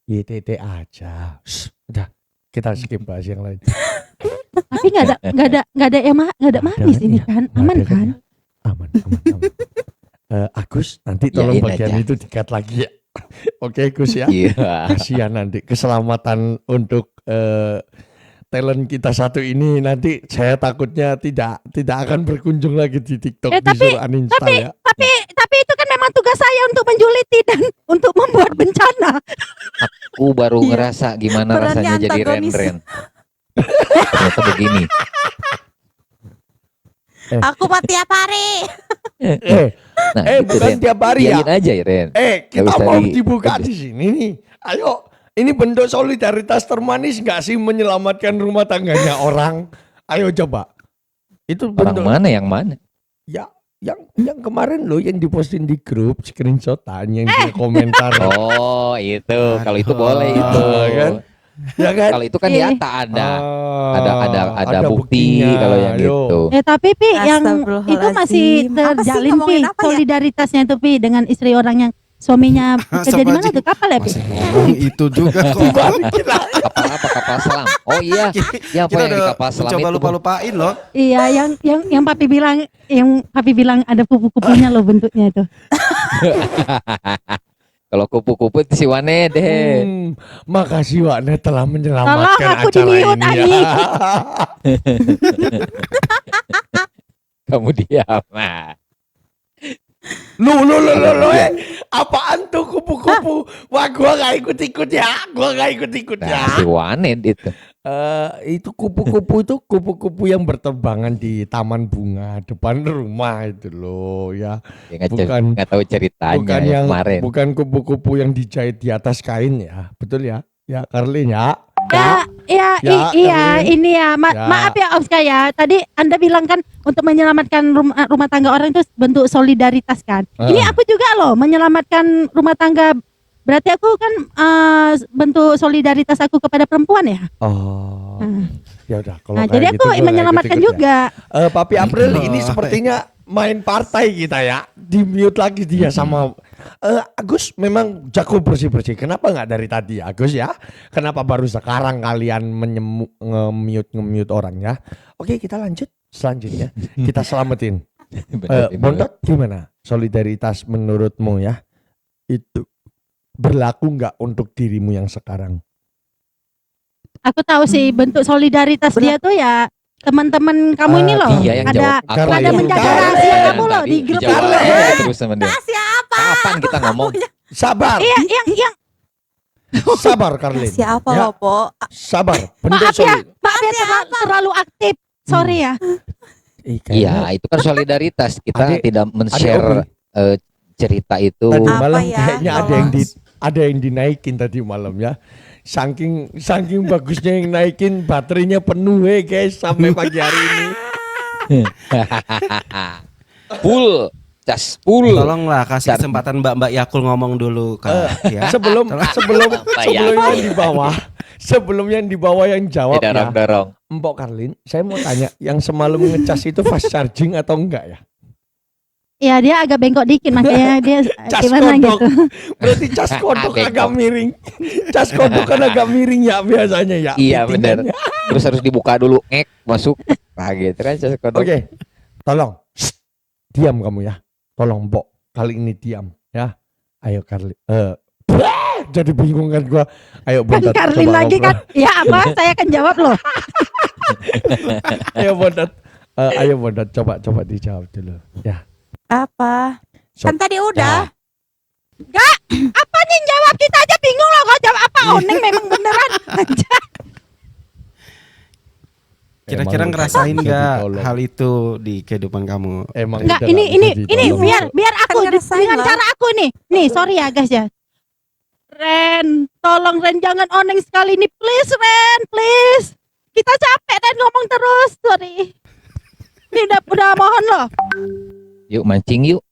YTT aja. Udah, kita skip bahas yang lain. tapi nggak ada yang nggak ada Nggak ada manis kan ini ya? kan, Nggak aman ada kan kan? ya? Aman. Agus, nanti tolong Yain bagian aja. itu dikat lagi ya. Oke Gus ya. Iya. Kasihan nanti keselamatan untuk talent kita satu ini nanti saya takutnya tidak akan berkunjung lagi di TikTok disuruh uninstall ya. Tapi itu kan memang tugas saya untuk menjuliti dan untuk membuat bencana. Aku baru Iya. ngerasa gimana Perannya rasanya jadi antagonis. Ren. Ternyata begini. Aku mah tiap hari. Nah, gitu, Bukan Ren. tiap hari ya. Iyain aja ya, Ren. Kita usah mau di- dibuka di sini nih. Ayo, ini bentuk solidaritas termanis nggak sih menyelamatkan rumah tangganya orang? Ayo coba. Itu Orang bentuk mana yang mana? ya yang kemarin loh yang diposting di grup screenshotan yang dia komentar. Oh, itu. Kalau itu boleh itu. kan? Ya kan? Kalau itu kan Iya. nyata ada. Ah, Ada bukti buktinya. kalau yang Ayo. gitu. Tapi Pi yang Astagfirullahaladzim. itu masih Apa sih terjalin Pi ngomongin apa ya? solidaritasnya itu Pi dengan istri orang yang suaminya kerja di mana Astagfirullahaladzim. tuh kapal ya Pi? Masih ngomong itu juga kok. Dibalik kita. Kapal apa? Kapal selam. Oh iya. Ya apa Kita yang di udah kapal selam coba itu? lupa-lupain loh. Iya yang papi bilang ada kupu-kupunya loh bentuknya itu. Kalau kupu-kupu itu si Wane deh. Makasih Wane telah menyelamatkan Tolong aku acara di-mute, ini Ani. ya. Kamu diam. Nah, Lu, apaan tuh kupu-kupu? Wah, gua gak ikut-ikut ya. nah si Wane itu. Itu kupu-kupu yang berterbangan di taman bunga depan rumah itu loh ya. Ya, Bukan- nggak tahu ceritanya Bukan yang yang kemarin. bukan kupu-kupu yang dijahit di atas kain ya. Betul ya? Ya, Karlin ya. Ya, Ya, iya, Erwin. ini ya. Ya. Maaf ya Ovska ya. Tadi Anda bilang kan untuk menyelamatkan rumah tangga orang itu bentuk solidaritas kan. Ini aku juga loh menyelamatkan rumah tangga. Berarti aku kan bentuk solidaritas aku kepada perempuan ya. Oh. Nah, Ya udah kalau nah, kayak jadi gitu aku gua nggak menyelamatkan ikut-ikut ya. juga. Papi April ini Oh, sepertinya main partai kita ya. Di mute lagi dia sama Agus memang jago bersih-bersih. Kenapa nggak dari tadi Agus ya? Kenapa baru sekarang kalian nge-mute orang ya? Oke, kita lanjut selanjutnya. Kita selamatin. Bontot gimana? Solidaritas menurutmu ya? Itu berlaku nggak untuk dirimu yang sekarang? Aku tahu sih bentuk solidaritas dia tuh ya teman-teman kamu ini loh. Iya yang ada jawab. Aku ada yang menjaga jawab rahasia pertanyaan kamu loh tadi, di grup dijawab itu. aja terus sama dia. Siapa? Kapan kita ngomong? Sabar, Iya, yang sabar Karlin. Siapa Ya. loh, Po? Sabar. Bentuk maaf ya, solid. terlalu aktif. Sorry ya. Iya, itu kan solidaritas. Kita Adik- tidak men-share cerita itu. Tadi Apa malam ya? kayaknya ada yang dinaikin tadi malam ya. Saking bagusnya yang naikin baterainya penuh guys sampai pagi hari ini. Full, cas full. Tolonglah kasih kesempatan Mbak Yakul ngomong dulu kan ya. Sebelum yang di bawah yang jawab ya. Dorong-dorong. Mbok Karlin, saya mau tanya, yang semalam ngecas itu fast charging atau enggak ya? Ya dia agak bengkok dikit makanya dia Cas gimana kodok. gitu. Berarti cas kodok Bengkok. agak miring. Cas kodok kan agak miring ya biasanya ya. Iya benar. Fittingannya. Terus harus dibuka dulu, masuk. Nah gitu kan cas kodok. Oke, tolong diam kamu ya. Tolong Mbok, kali ini diam ya. Ayo Karlin. Jadi bingung kan gua. Ayo Kan Bontot. Karlin coba lagi ngobrol. kan. Ya apa? Saya akan jawab loh. Ayo Bontot. Ayo Bontot coba dijawab dulu. Ya. Apa? So- Kan tadi udah. Enggak, apa nih jawab kita aja bingung loh kau jawab apa? Oneng memang beneran. Kira-kira Emang ngerasain udah nggak ditolong. hal itu di kehidupan kamu? Emang Enggak, udah ini nggak bisa ditolong. biar aku Kan ngerasain dengan lah. cara aku nih. Nih, sorry ya guys ya. Ren, tolong Ren jangan oneng sekali nih, please Ren, please. Kita capek Ren ngomong terus, sorry. Ini udah mohon loh. Yuk mancing yuk.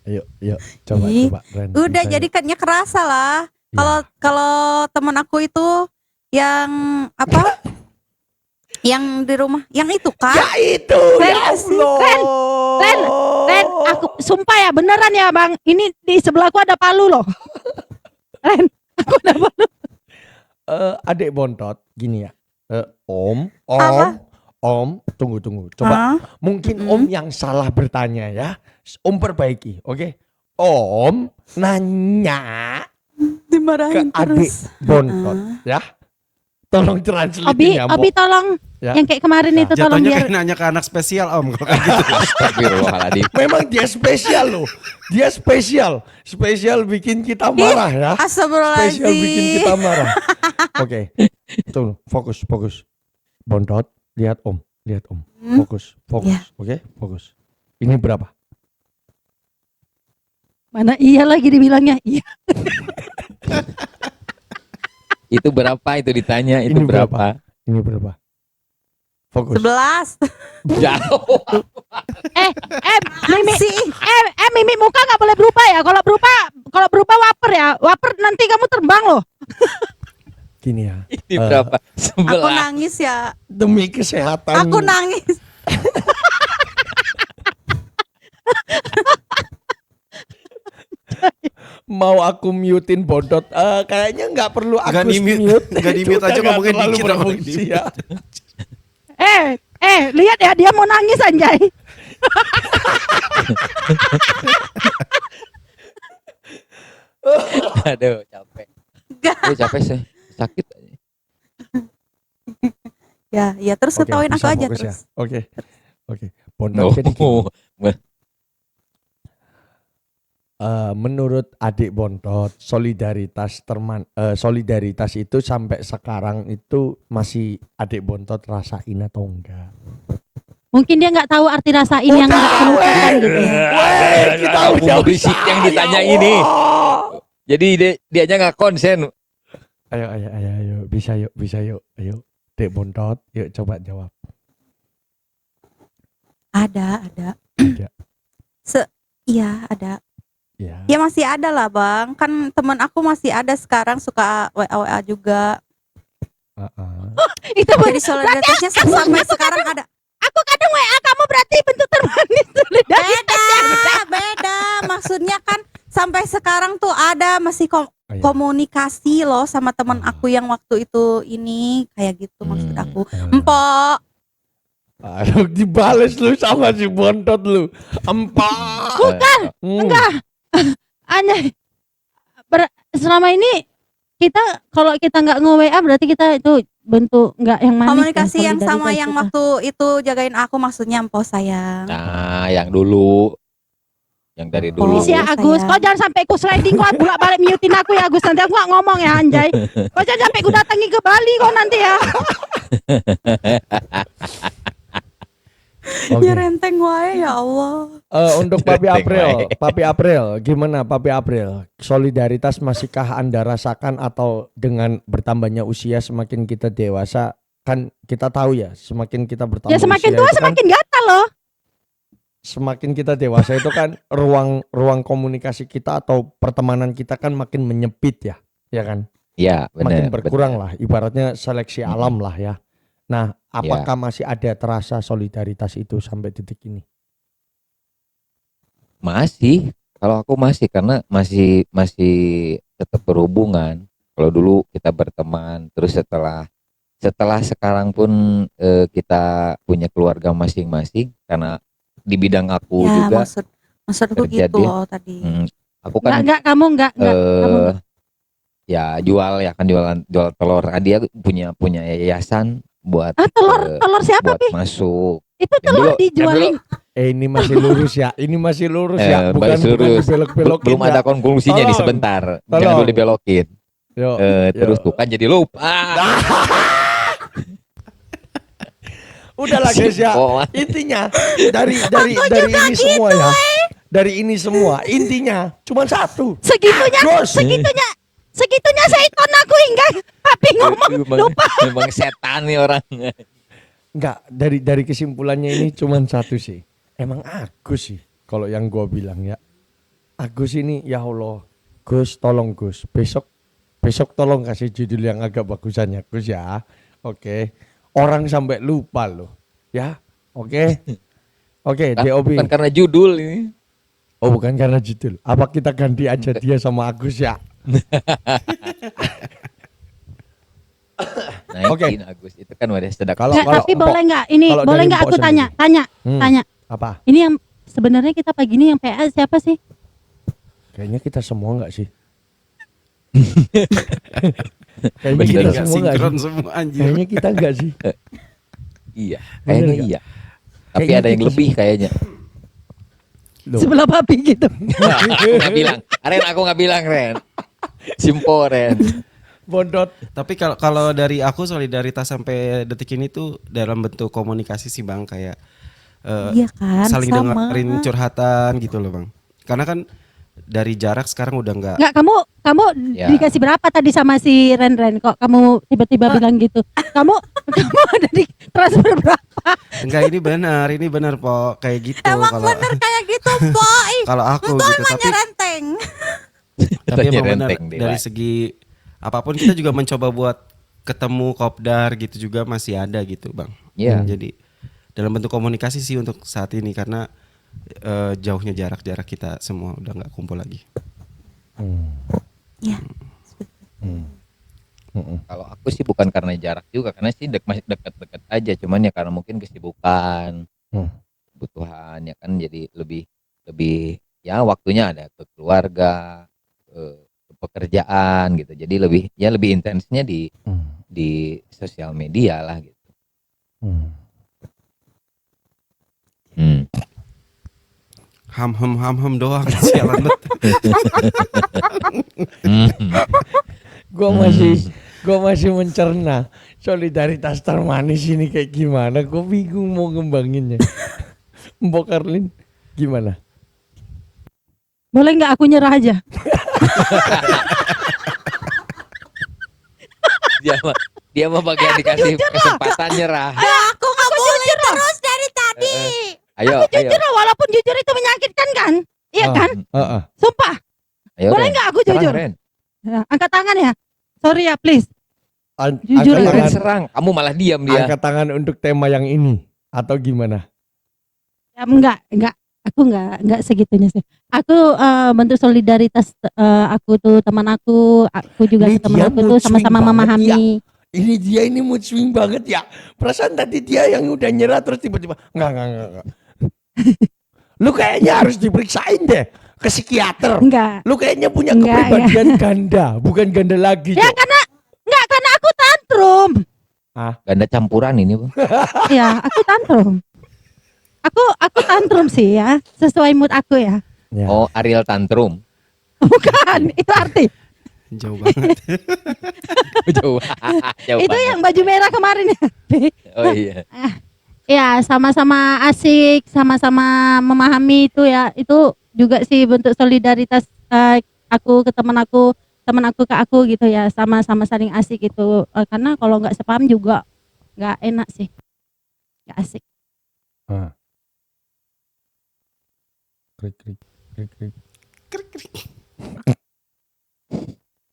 Yuk, coba Ih, Ren. Udah Saya- jadi katnya kerasa lah. Kalau teman aku itu yang apa? Yang di rumah, yang itu kan? Ya itu, Ren, ya Allah. Ren, aku sumpah ya beneran ya bang, ini di sebelahku ada palu loh. Ren, aku ada palu. Adik bontot gini ya. Apa? Om, tunggu. Coba Hah? mungkin Om yang salah bertanya ya. Om perbaiki, oke? Om nanya ke Dimarahin adik terus. bontot ya. Tolong translate Obi, ya, Obi tolong Ya. yang kayak kemarin itu tolong Jatuhnya biar kayak nanya ke anak spesial Om kalau kayak gitu. Astagfirullahaladzim. Memang dia spesial loh. Dia spesial bikin kita marah ya. Spesial bikin kita Astagfirullahaladzim. marah. Oke. Tuh, fokus. Bontot, lihat Om. Fokus. Ya. Oke, fokus. Ini berapa? mana iya lagi dibilangnya iya. Itu berapa itu ditanya, itu Ini berapa? Ini berapa? Fokus. 11. Jauh. Mimi muka nggak boleh berubah ya. Kalau berubah waper ya. Waper nanti kamu terbang loh. Gini ya. Ini berapa? Aku 11. nangis ya. Demi kesehatan. Aku nangis. Mau aku mutein Bontot. Kayaknya nggak perlu aku Nggak di-mute. mute. Nggak di-mute Itu aja, udah ngomongnya nggak terlalu dikit apa berfungsi ya. Lihat ya dia mau nangis anjay. Aduh, capek. Enggak. Aduh, capek sih. Sakit. Ya terus Oke, ketawain aku bisa aja fokus ya. terus. Oke. Bontot jadi gini. Menurut adik Bontot, solidaritas itu sampai sekarang itu masih adik Bontot rasain atau enggak? Mungkin dia nggak tahu arti rasa ini yang nggak terlupakan gitu ya. Kita udah berisik yang ditanya ini. Jadi dianya nggak konsen. Ayo, bisa yuk. Ayo, Dek Bontot, yuk coba jawab. Ada. Ada. Iya ada. Ya. Ya masih ada lah bang. Kan teman aku masih ada sekarang suka WA juga. Itu Jadi solidaritasnya sampai sekarang ada. aku kadang WA kamu berarti bentuk termanis solidaritas. Beda. Maksudnya kan sampai sekarang tuh ada masih Iya. komunikasi loh sama teman aku yang waktu itu ini kayak gitu maksud aku. Ah. Empok. Aduh, dibales lu sama si Bontot lu. Empat. Bukan. Enggak. Aneh. Selama ini kita kalau kita nggak nge-WA berarti kita itu bentuk nggak yang manis. Komunikasi yang sama solidaritas yang kita. waktu itu jagain aku maksudnya empok sayang. Nah, yang dulu. Yang dari dulu. Please ya Agus, sayang. kau jangan sampai ku sliding kau bolak balik mutein aku ya Agus, nanti aku gak ngomong ya anjay. Kau jangan sampai ku datangi ke Bali kau nanti ya. Oke. Ya renteng wae ya Allah. Untuk Papi Detek, April, gimana Papi April? Solidaritas masihkah Anda rasakan atau dengan bertambahnya usia semakin kita dewasa, kan kita tahu ya, semakin kita bertambah Ya semakin usia tua itu kan, semakin gatal loh. semakin kita dewasa itu kan ruang komunikasi kita atau pertemanan kita kan makin menyempit ya kan? Ya, Makin benar. berkurang lah, ibaratnya seleksi alam lah ya. Nah, Ya. apakah masih ada terasa solidaritas itu sampai detik ini? Masih, kalau aku masih karena masih tetap berhubungan. Kalau dulu kita berteman, terus setelah sekarang pun kita punya keluarga masing-masing karena di bidang aku Ya juga maksudku terjadi. gitu loh tadi. Aku kan Enggak kamu enggak. Kamu enggak. ya jual telur. Dia punya yayasan buat Telur siapa buat Pi? masuk. Itu Yang telur dulu- dijualin. Ini masih lurus ya, bukan baris lurus. dibelok-belokin. Belum ada konklusinya nih Tolong. sebentar. Tolong. Jangan dulu dibelokin. Yuk, Terus tuh kan jadi lupa. udahlah guys ya. Oh, Intinya dari ini semua ya. Dari ini semua intinya cuma satu. Segitunya, Bos. segitunya seton aku hingga Papi ngomong lupa. Memang setan nih orang. Enggak, dari kesimpulannya ini cuma satu sih. Emang Agus sih kalau yang gua bilang ya. Agus ini ya Allah. Gus, tolong Gus. Besok Besok tolong kasih judul yang agak bagusan ya Gus ya. Oke. Orang sampai lupa loh. Ya. Oke. Oke, DOB. Bukan karena judul ini. Oh, bukan karena judul. Apa kita ganti aja dia sama Agus ya? Oke. Naikin Agus itu kan udah sedekah. Kalau Nggak, tapi boleh nggak ini kalau boleh dari nggak Mpok aku tanya sendiri. tanya Apa? ini yang sebenarnya kita pagi ini yang PA siapa sih? Kayaknya kita semua enggak sih? Kayaknya Bener. kita Nggak semua enggak sinkron sih? semua anjir. Kayaknya kita enggak sih? Iya, Bener kayaknya nggak? iya. Tapi Kayaknya ada yang kita lebih kayaknya. Loh. Sebelah babi gitu. Aku nggak bilang. Aku nggak bilang Ren. Simpo Ren. Bondot. Tapi kalau dari aku solidaritas sampai detik ini tuh dalam bentuk komunikasi sih Bang, kayak Iya kan, saling sama. dengerin curhatan gitu loh Bang. Karena kan dari jarak sekarang udah nggak. Nggak, kamu Ya. dikasih berapa tadi sama si Ren kok kamu tiba-tiba bilang gitu? Kamu ada di transfer berapa? Enggak, ini benar po kayak gitu. Emang Kalau bener kayak gitu, Po. Ih, kalau aku lu tuh gitu, emangnya tapi renteng. tapi Katanya emang benar renteng deh, dari Pak. segi apapun kita juga mencoba buat ketemu kopdar gitu juga masih ada gitu Bang. Iya. Jadi dalam bentuk komunikasi sih untuk saat ini karena jauhnya jarak kita semua udah nggak kumpul lagi. Iya. Kalau aku sih bukan karena jarak juga, karena sih masih dekat-dekat aja, cuman ya karena mungkin kesibukan, kebutuhan ya kan, jadi lebih ya waktunya ada ke keluarga, ke pekerjaan gitu. Jadi lebih intensnya di sosial media lah gitu. Ham doang sialan banget. Gua masih mencerna solidaritas termanis ini kayak gimana. Gue bingung mau ngembanginnya. Mbok Karlin gimana? Boleh nggak aku nyerah aja? Dia mah bagian dikasih kesempatan nyerah. Aku ngebully terus dari tadi. Ayo, Jujur lah, walaupun jujur itu menyakitkan kan? Iya kan? Sumpah. ayo. Boleh Ren. nggak aku Serang, jujur? Ren. Ya, angkat tangan ya. Sorry ya, please. Angkat Jujur ya. Ren tangan, serang, kamu malah diam dia. angkat tangan untuk tema yang ini atau gimana? Ya, enggak. Aku enggak segitunya sih. Aku bentuk solidaritas aku tuh teman aku juga Ini ke teman dia aku mood tuh swing sama-sama banget memahami. Ini dia ini mood swing banget ya. Perasaan tadi dia yang udah nyerah terus tiba-tiba enggak. Lu kayaknya harus diperiksain deh ke psikiater. Enggak. Lu kayaknya punya Enggak, kepribadian ganda, bukan ganda lagi. Ya Cok. karena aku tantrum. Ganda campuran ini, Bu. Ya, aku tantrum. Aku tantrum sih ya, sesuai mood aku ya. Ya. Oh, Ariel tantrum. Bukan, itu arti. Jauh banget. Jauh. Jauh Itu banget. yang baju merah kemarin ya. Oh iya. Ya, sama-sama asik, sama-sama memahami itu ya. Itu juga sih bentuk solidaritas aku ke teman aku ke aku gitu ya. Sama-sama saling asik gitu. Karena kalau nggak sepaham juga nggak enak sih. Nggak asik.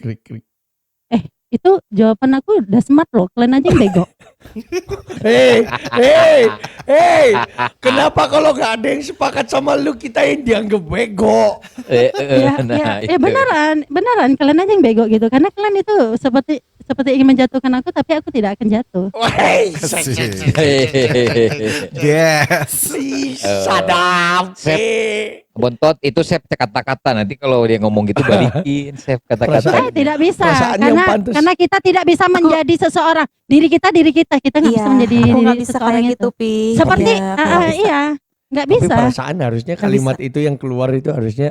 Krik. Itu jawaban aku udah smart loh. Kalian aja yang bego. Hei, kenapa kalau nggak ada yang sepakat sama lu kita yang dianggap bego? Nah, Ya itu. beneran kalian aja yang bego gitu. Karena kalian itu seperti ingin menjatuhkan aku, tapi aku tidak akan jatuh. Woi, Yes. sadap. Bontot itu Sep kata-kata, nanti kalau dia ngomong gitu balikin Sep Perasaan- kata-kata. Tidak bisa perasaan yang pantas. karena kita tidak bisa menjadi seseorang diri kita nggak bisa menjadi aku diri nggak bisa seseorang kayak itu. gitu, Pi. Seperti Iya, aku nggak bisa. iya nggak Tapi bisa. perasaan harusnya kalimat itu yang keluar itu harusnya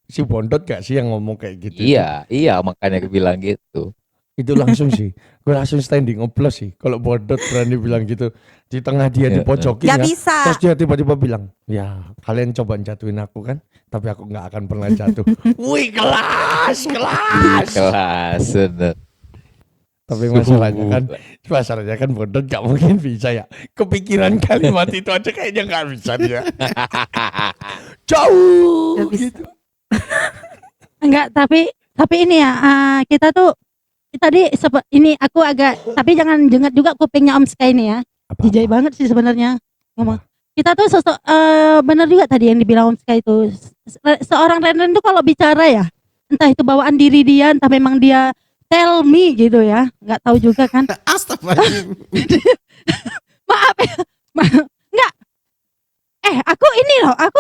si Bondot gak sih yang ngomong kayak gitu? Iya, makanya aku bilang gitu. Itu langsung sih. Gue langsung standing applause sih. Kalau Bondot berani bilang gitu. Di tengah dia dipojokin Nggak ya. bisa. Terus dia tiba-tiba bilang, ya kalian coba jatuhin aku kan. Tapi aku gak akan pernah jatuh. Wih kelas. Kelas. bener. Tapi masalahnya kan Bondot gak mungkin bisa ya. Kepikiran kalimat itu aja kayaknya gak bisa dia. Jauh Nggak bisa. gitu. Enggak, tapi Tapi ini ya, kita tuh tadi ini aku agak, tapi jangan jengat juga kupingnya Om Sky ini ya. Jijai banget sih sebenarnya ngomong. Kita tuh bener juga tadi yang dibilang Om Sky itu. Seorang Ren tuh kalau bicara ya, entah itu bawaan diri dia, entah memang dia tell me gitu ya, nggak tahu juga kan. Astagfirullahaladzim. Maaf ya, nggak. Aku ini loh, aku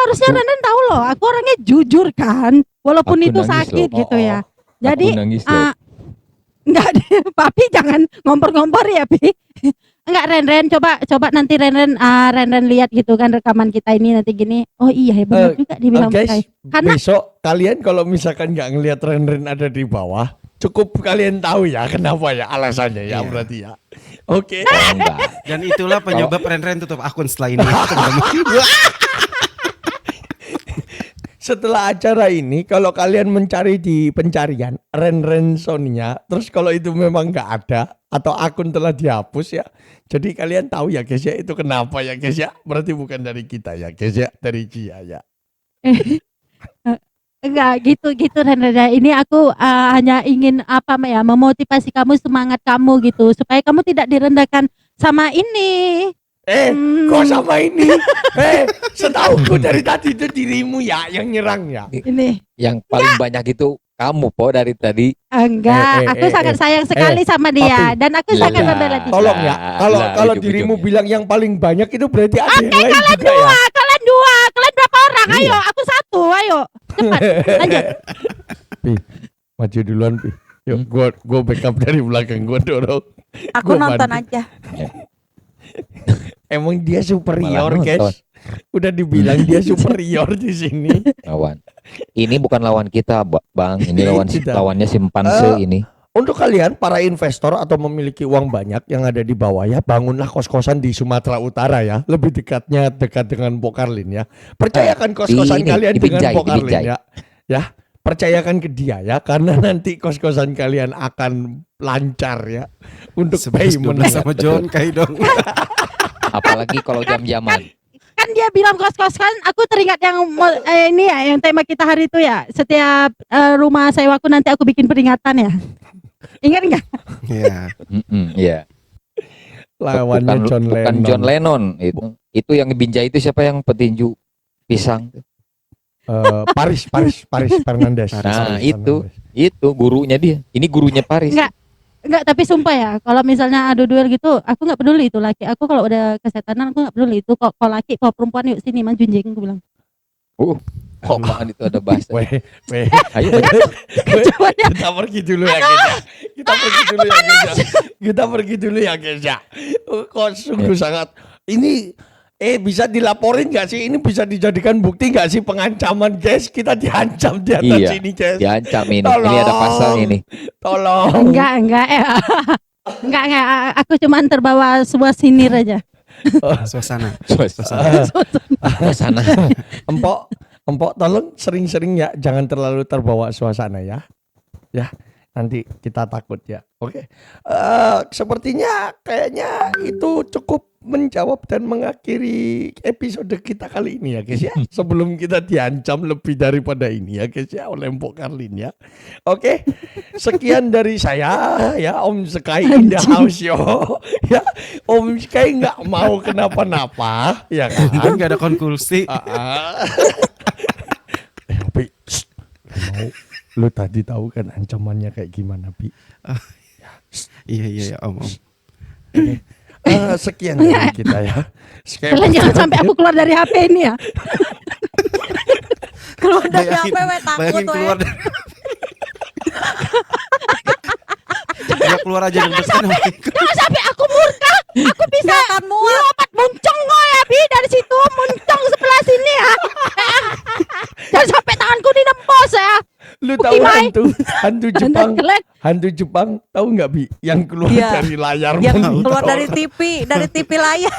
harusnya Ren tahu loh, aku orangnya jujur kan, walaupun Aku itu nangis sakit loh. gitu ya. Jadi Aku nangis loh. enggak deh, Papi jangan ngompor-ngompor ya, Pi. Enggak, Ren, coba nanti Ren lihat gitu kan rekaman kita ini nanti gini. Oh iya, benar juga dibilang guys, Sky. Karena besok kalian kalau misalkan nggak ngelihat Ren ada di bawah, cukup kalian tahu ya kenapa ya alasannya ya Iya. berarti ya. Oke. Oh, enggak. Dan itulah penyebab Ren tutup akun setelah ini. teman-teman. Setelah acara ini, kalau kalian mencari di pencarian Ren Sonia, terus kalau itu memang nggak ada atau akun telah dihapus ya, jadi kalian tahu ya guys ya itu kenapa ya guys ya, berarti bukan dari kita ya guys ya, dari Cia ya. enggak gitu Ren. Ini aku hanya ingin memotivasi kamu, semangat kamu gitu supaya kamu tidak direndahkan sama ini. Kok sama ini? Setauku dari tadi itu dirimu ya yang nyerang ya. Ini Yang paling banyak itu kamu Po dari tadi. enggak, aku sangat sayang sekali sama dia Papi. dan aku Lah, sangat lah. membela dia. Tolong ya, Lah, kalau ujung-ujungnya. dirimu bilang yang paling banyak itu berarti ada yang lain juga ya. Kalian berapa orang? Ayo, aku satu, ayo. Cepat, lanjut. Pi, maju duluan Pi. Yuk, gua backup dari belakang, gua dorong. Aku Gua nonton bantu. aja. Emang dia superior, Malah nonton. guys. Udah dibilang dia superior di sini. Lawan. Ini bukan lawan kita, Bang. Ini Tidak. lawannya simpanse ini. Untuk kalian para investor atau memiliki uang banyak yang ada di bawah ya, bangunlah kos-kosan di Sumatera Utara ya. Lebih dekat dengan Pokarlin ya. Percayakan kos-kosan ini, kalian di dengan Binjai, di Pokarlin Binjai. ya. Ya, percayakan ke dia ya, karena nanti kos-kosan kalian akan lancar ya untuk 11-12 payment. sama John Kai dong. Apalagi kalau jam-jaman. Kan dia bilang kos-kosan, aku teringat yang ini ya, yang tema kita hari itu ya. Setiap rumah sewaku nanti aku bikin peringatan ya. Ingat nggak? Iya. Iya. Lawannya John bukan Lennon. John Lennon itu yang binjai itu siapa yang petinju pisang? Paris Fernandes. Nah, itu gurunya dia. Ini gurunya Paris. Enggak, tapi sumpah ya, kalau misalnya adu duel gitu, aku nggak peduli itu laki. Aku kalau udah kesetanan aku nggak peduli itu. Kok laki, kok perempuan, yuk sini maju jeng, aku bilang. Apaan itu ada bahasa. Weh. Ayo. Coba dia. Kita pergi dulu ya guys ya. Kita pergi dulu ya guys ya. Kok sungguh sangat ini bisa dilaporin nggak sih? Ini bisa dijadikan bukti nggak sih pengancaman guys? Kita diancam di atas Iya, sini guys. diancam ini. Tolong. Ini ada pasal ini. Tolong. Enggak. Enggak. Aku cuman terbawa sebuah sinir aja. Suasana. Suasana. Empok tolong sering-sering ya, jangan terlalu terbawa suasana ya. Ya, nanti kita takut ya. Oke. Sepertinya kayaknya itu cukup menjawab dan mengakhiri episode kita kali ini ya guys ya. Sebelum kita diancam lebih daripada ini ya guys ya oleh Mpok Karlin ya. Oke. Sekian dari saya ya, Om Sky in the house yo. Ya, Om Sky nggak mau kenapa-napa ya Dan kan. gak ada konklusi. Pi, lu tadi tahu kan ancamannya kayak gimana, Pi? Iya Om. Sekian dari kita ya. Kalian jangan sampai aku keluar dari HP ini ya. Keluar dari Bayangin- apa takut bayangin keluar dari Dia keluar aja dari sana. Jangan sampai aku murka. Aku bisa akan muat. lompat muncung kok ya, Bi, dari situ muncung sebelah sini ya. Jangan sampai tanganku dinembos ya. Lu tahu Gimai. hantu Jepang? Kalian Hantu Jepang tahu nggak, Bi? Yang keluar Iya. dari layar Yang monitor. keluar dari TV layar.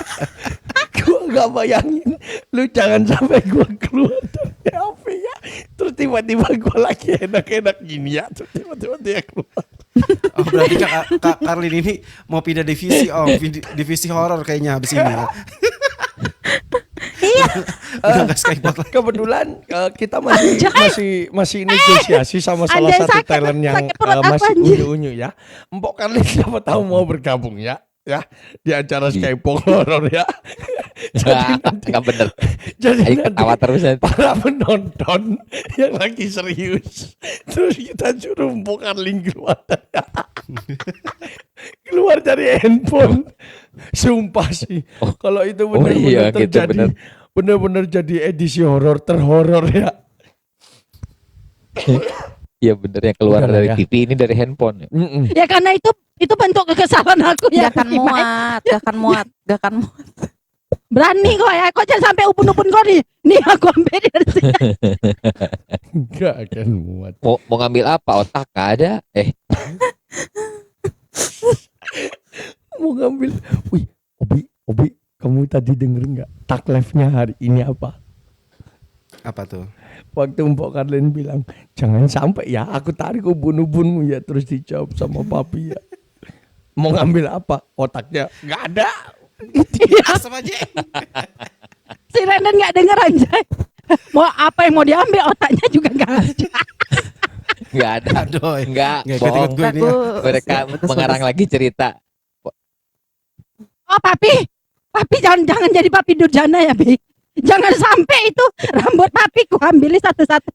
Gua nggak bayangin. Lu jangan sampai gua keluar dari HP ya. Terus tiba-tiba gua lagi enak-enak gini ya. Terus tiba-tiba dia keluar. Oh berarti Kak Karlin ini mau pindah divisi Om. Divisi horor kayaknya habis ini. Iya. Udah nggak Skypot lagi. Kebetulan kita masih negosiasi sama salah Anjay, satu sakit- talent yang sakit perut aku, masih anjir. unyu-unyu ya. Empok Karlin siapa tahu mau bergabung ya di acara Skypok horor ya. Nggak bener. Jadi Ayo nanti ketawa terus nanti. para penonton yang lagi serius terus kita suruh Empok Karlin keluar dari handphone. Sumpah sih kalau itu benar-benar iya, gitu, terjadi bener. benar-benar jadi edisi horor terhoror ya. Iya bener, yang keluar Udahlah dari ya. TV ini dari handphone. Mm-mm. Ya karena itu bentuk kekesalan aku ya. Gak akan muat, gak akan muat, gak akan muat. Berani kok ya, kok jangan sampai upun-upun kok nih. Nih aku ambil dari sini. Gak akan muat. Mau ngambil apa? Otak nggak ada. Mau ngambil. Wih, Obi, kamu tadi denger nggak tag live-nya hari ini apa? Apa tuh? Waktu Mbok Karlin bilang, jangan sampai ya aku tarik ubun-ubunmu ya, terus dijawab sama papi ya. Mau ngambil apa? Otaknya nggak ada. Asam aja. Si Renden nggak denger anjay. Mau apa yang mau diambil otaknya juga nggak ada. Nggak ada. Aduh, Nggak, ikut-ikut bohong. gue ini ya. Mereka mengarang lagi cerita. Oh papi jangan jadi papi durjana ya Bi. Jangan sampai itu rambut papi ku ambil satu-satu.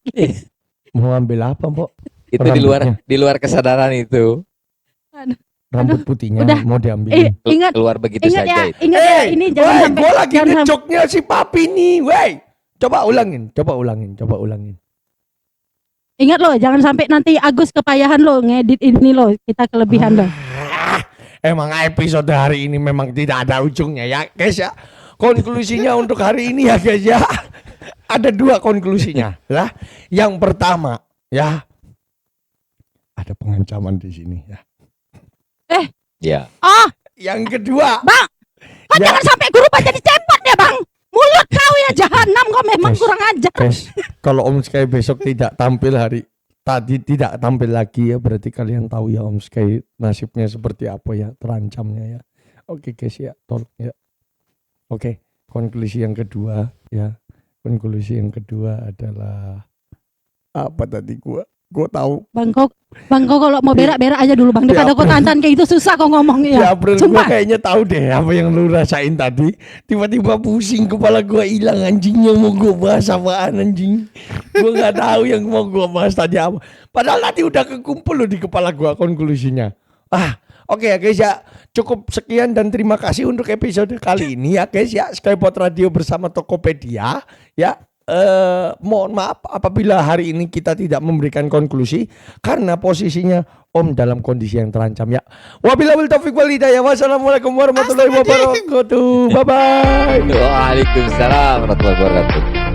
Mau ambil apa, Mbok? Itu Rambutnya. di luar kesadaran itu. Rambut putihnya udah. mau diambil. Ingat Keluar begitu ingat saja ya, itu. ingat ya ini jangan sampai Gue lagi jangan sampai- ngejoknya si papi nih, wey. Coba ulangin. Ingat loh, jangan sampai nanti Agus kepayahan lo ngedit ini loh, kita kelebihan loh. Emang episode hari ini memang tidak ada ujungnya ya guys ya. Konklusinya untuk hari ini ya guys ya. Ada 2 konklusinya lah. Yang pertama ya, ada pengancaman di sini ya. Ya. Oh, Yang kedua, Bang, kok Ya. jangan sampai guru baca dicempot ya Bang. Mulut kau ya jahanam, kau memang Guys. kurang ajar. guys, kalau Om Sky besok tidak tampil tidak tampil lagi ya, berarti kalian tahu ya Om Sky nasibnya seperti apa ya, terancamnya ya. Oke guys ya, tolong ya. Oke, konklusi yang kedua ya. Konklusi yang kedua adalah apa tadi gua tahu Bang kau kalau mau berak-berak aja dulu Bang. Daripada Ya, kau tahan kayak gitu susah kau ngomong di ya. April gua Sumpah. kayaknya tahu deh apa yang lu rasain tadi. Tiba-tiba pusing, kepala gua hilang anjingnya, mau gua bahas apaan anjing. Gua nggak tahu yang mau gua bahas tadi apa. Padahal tadi udah kekumpul loh di kepala gua konklusinya. Oke ya guys ya, cukup sekian dan terima kasih untuk episode kali ini ya guys ya. Skypot Radio bersama Tokopedia ya. Mohon maaf apabila hari ini kita tidak memberikan konklusi karena posisinya Om dalam kondisi yang terancam ya. Wabillahi taufiq wal hidayah. Wassalamualaikum warahmatullahi wabarakatuh. Bye bye. Waalaikumsalam warahmatullahi wabarakatuh.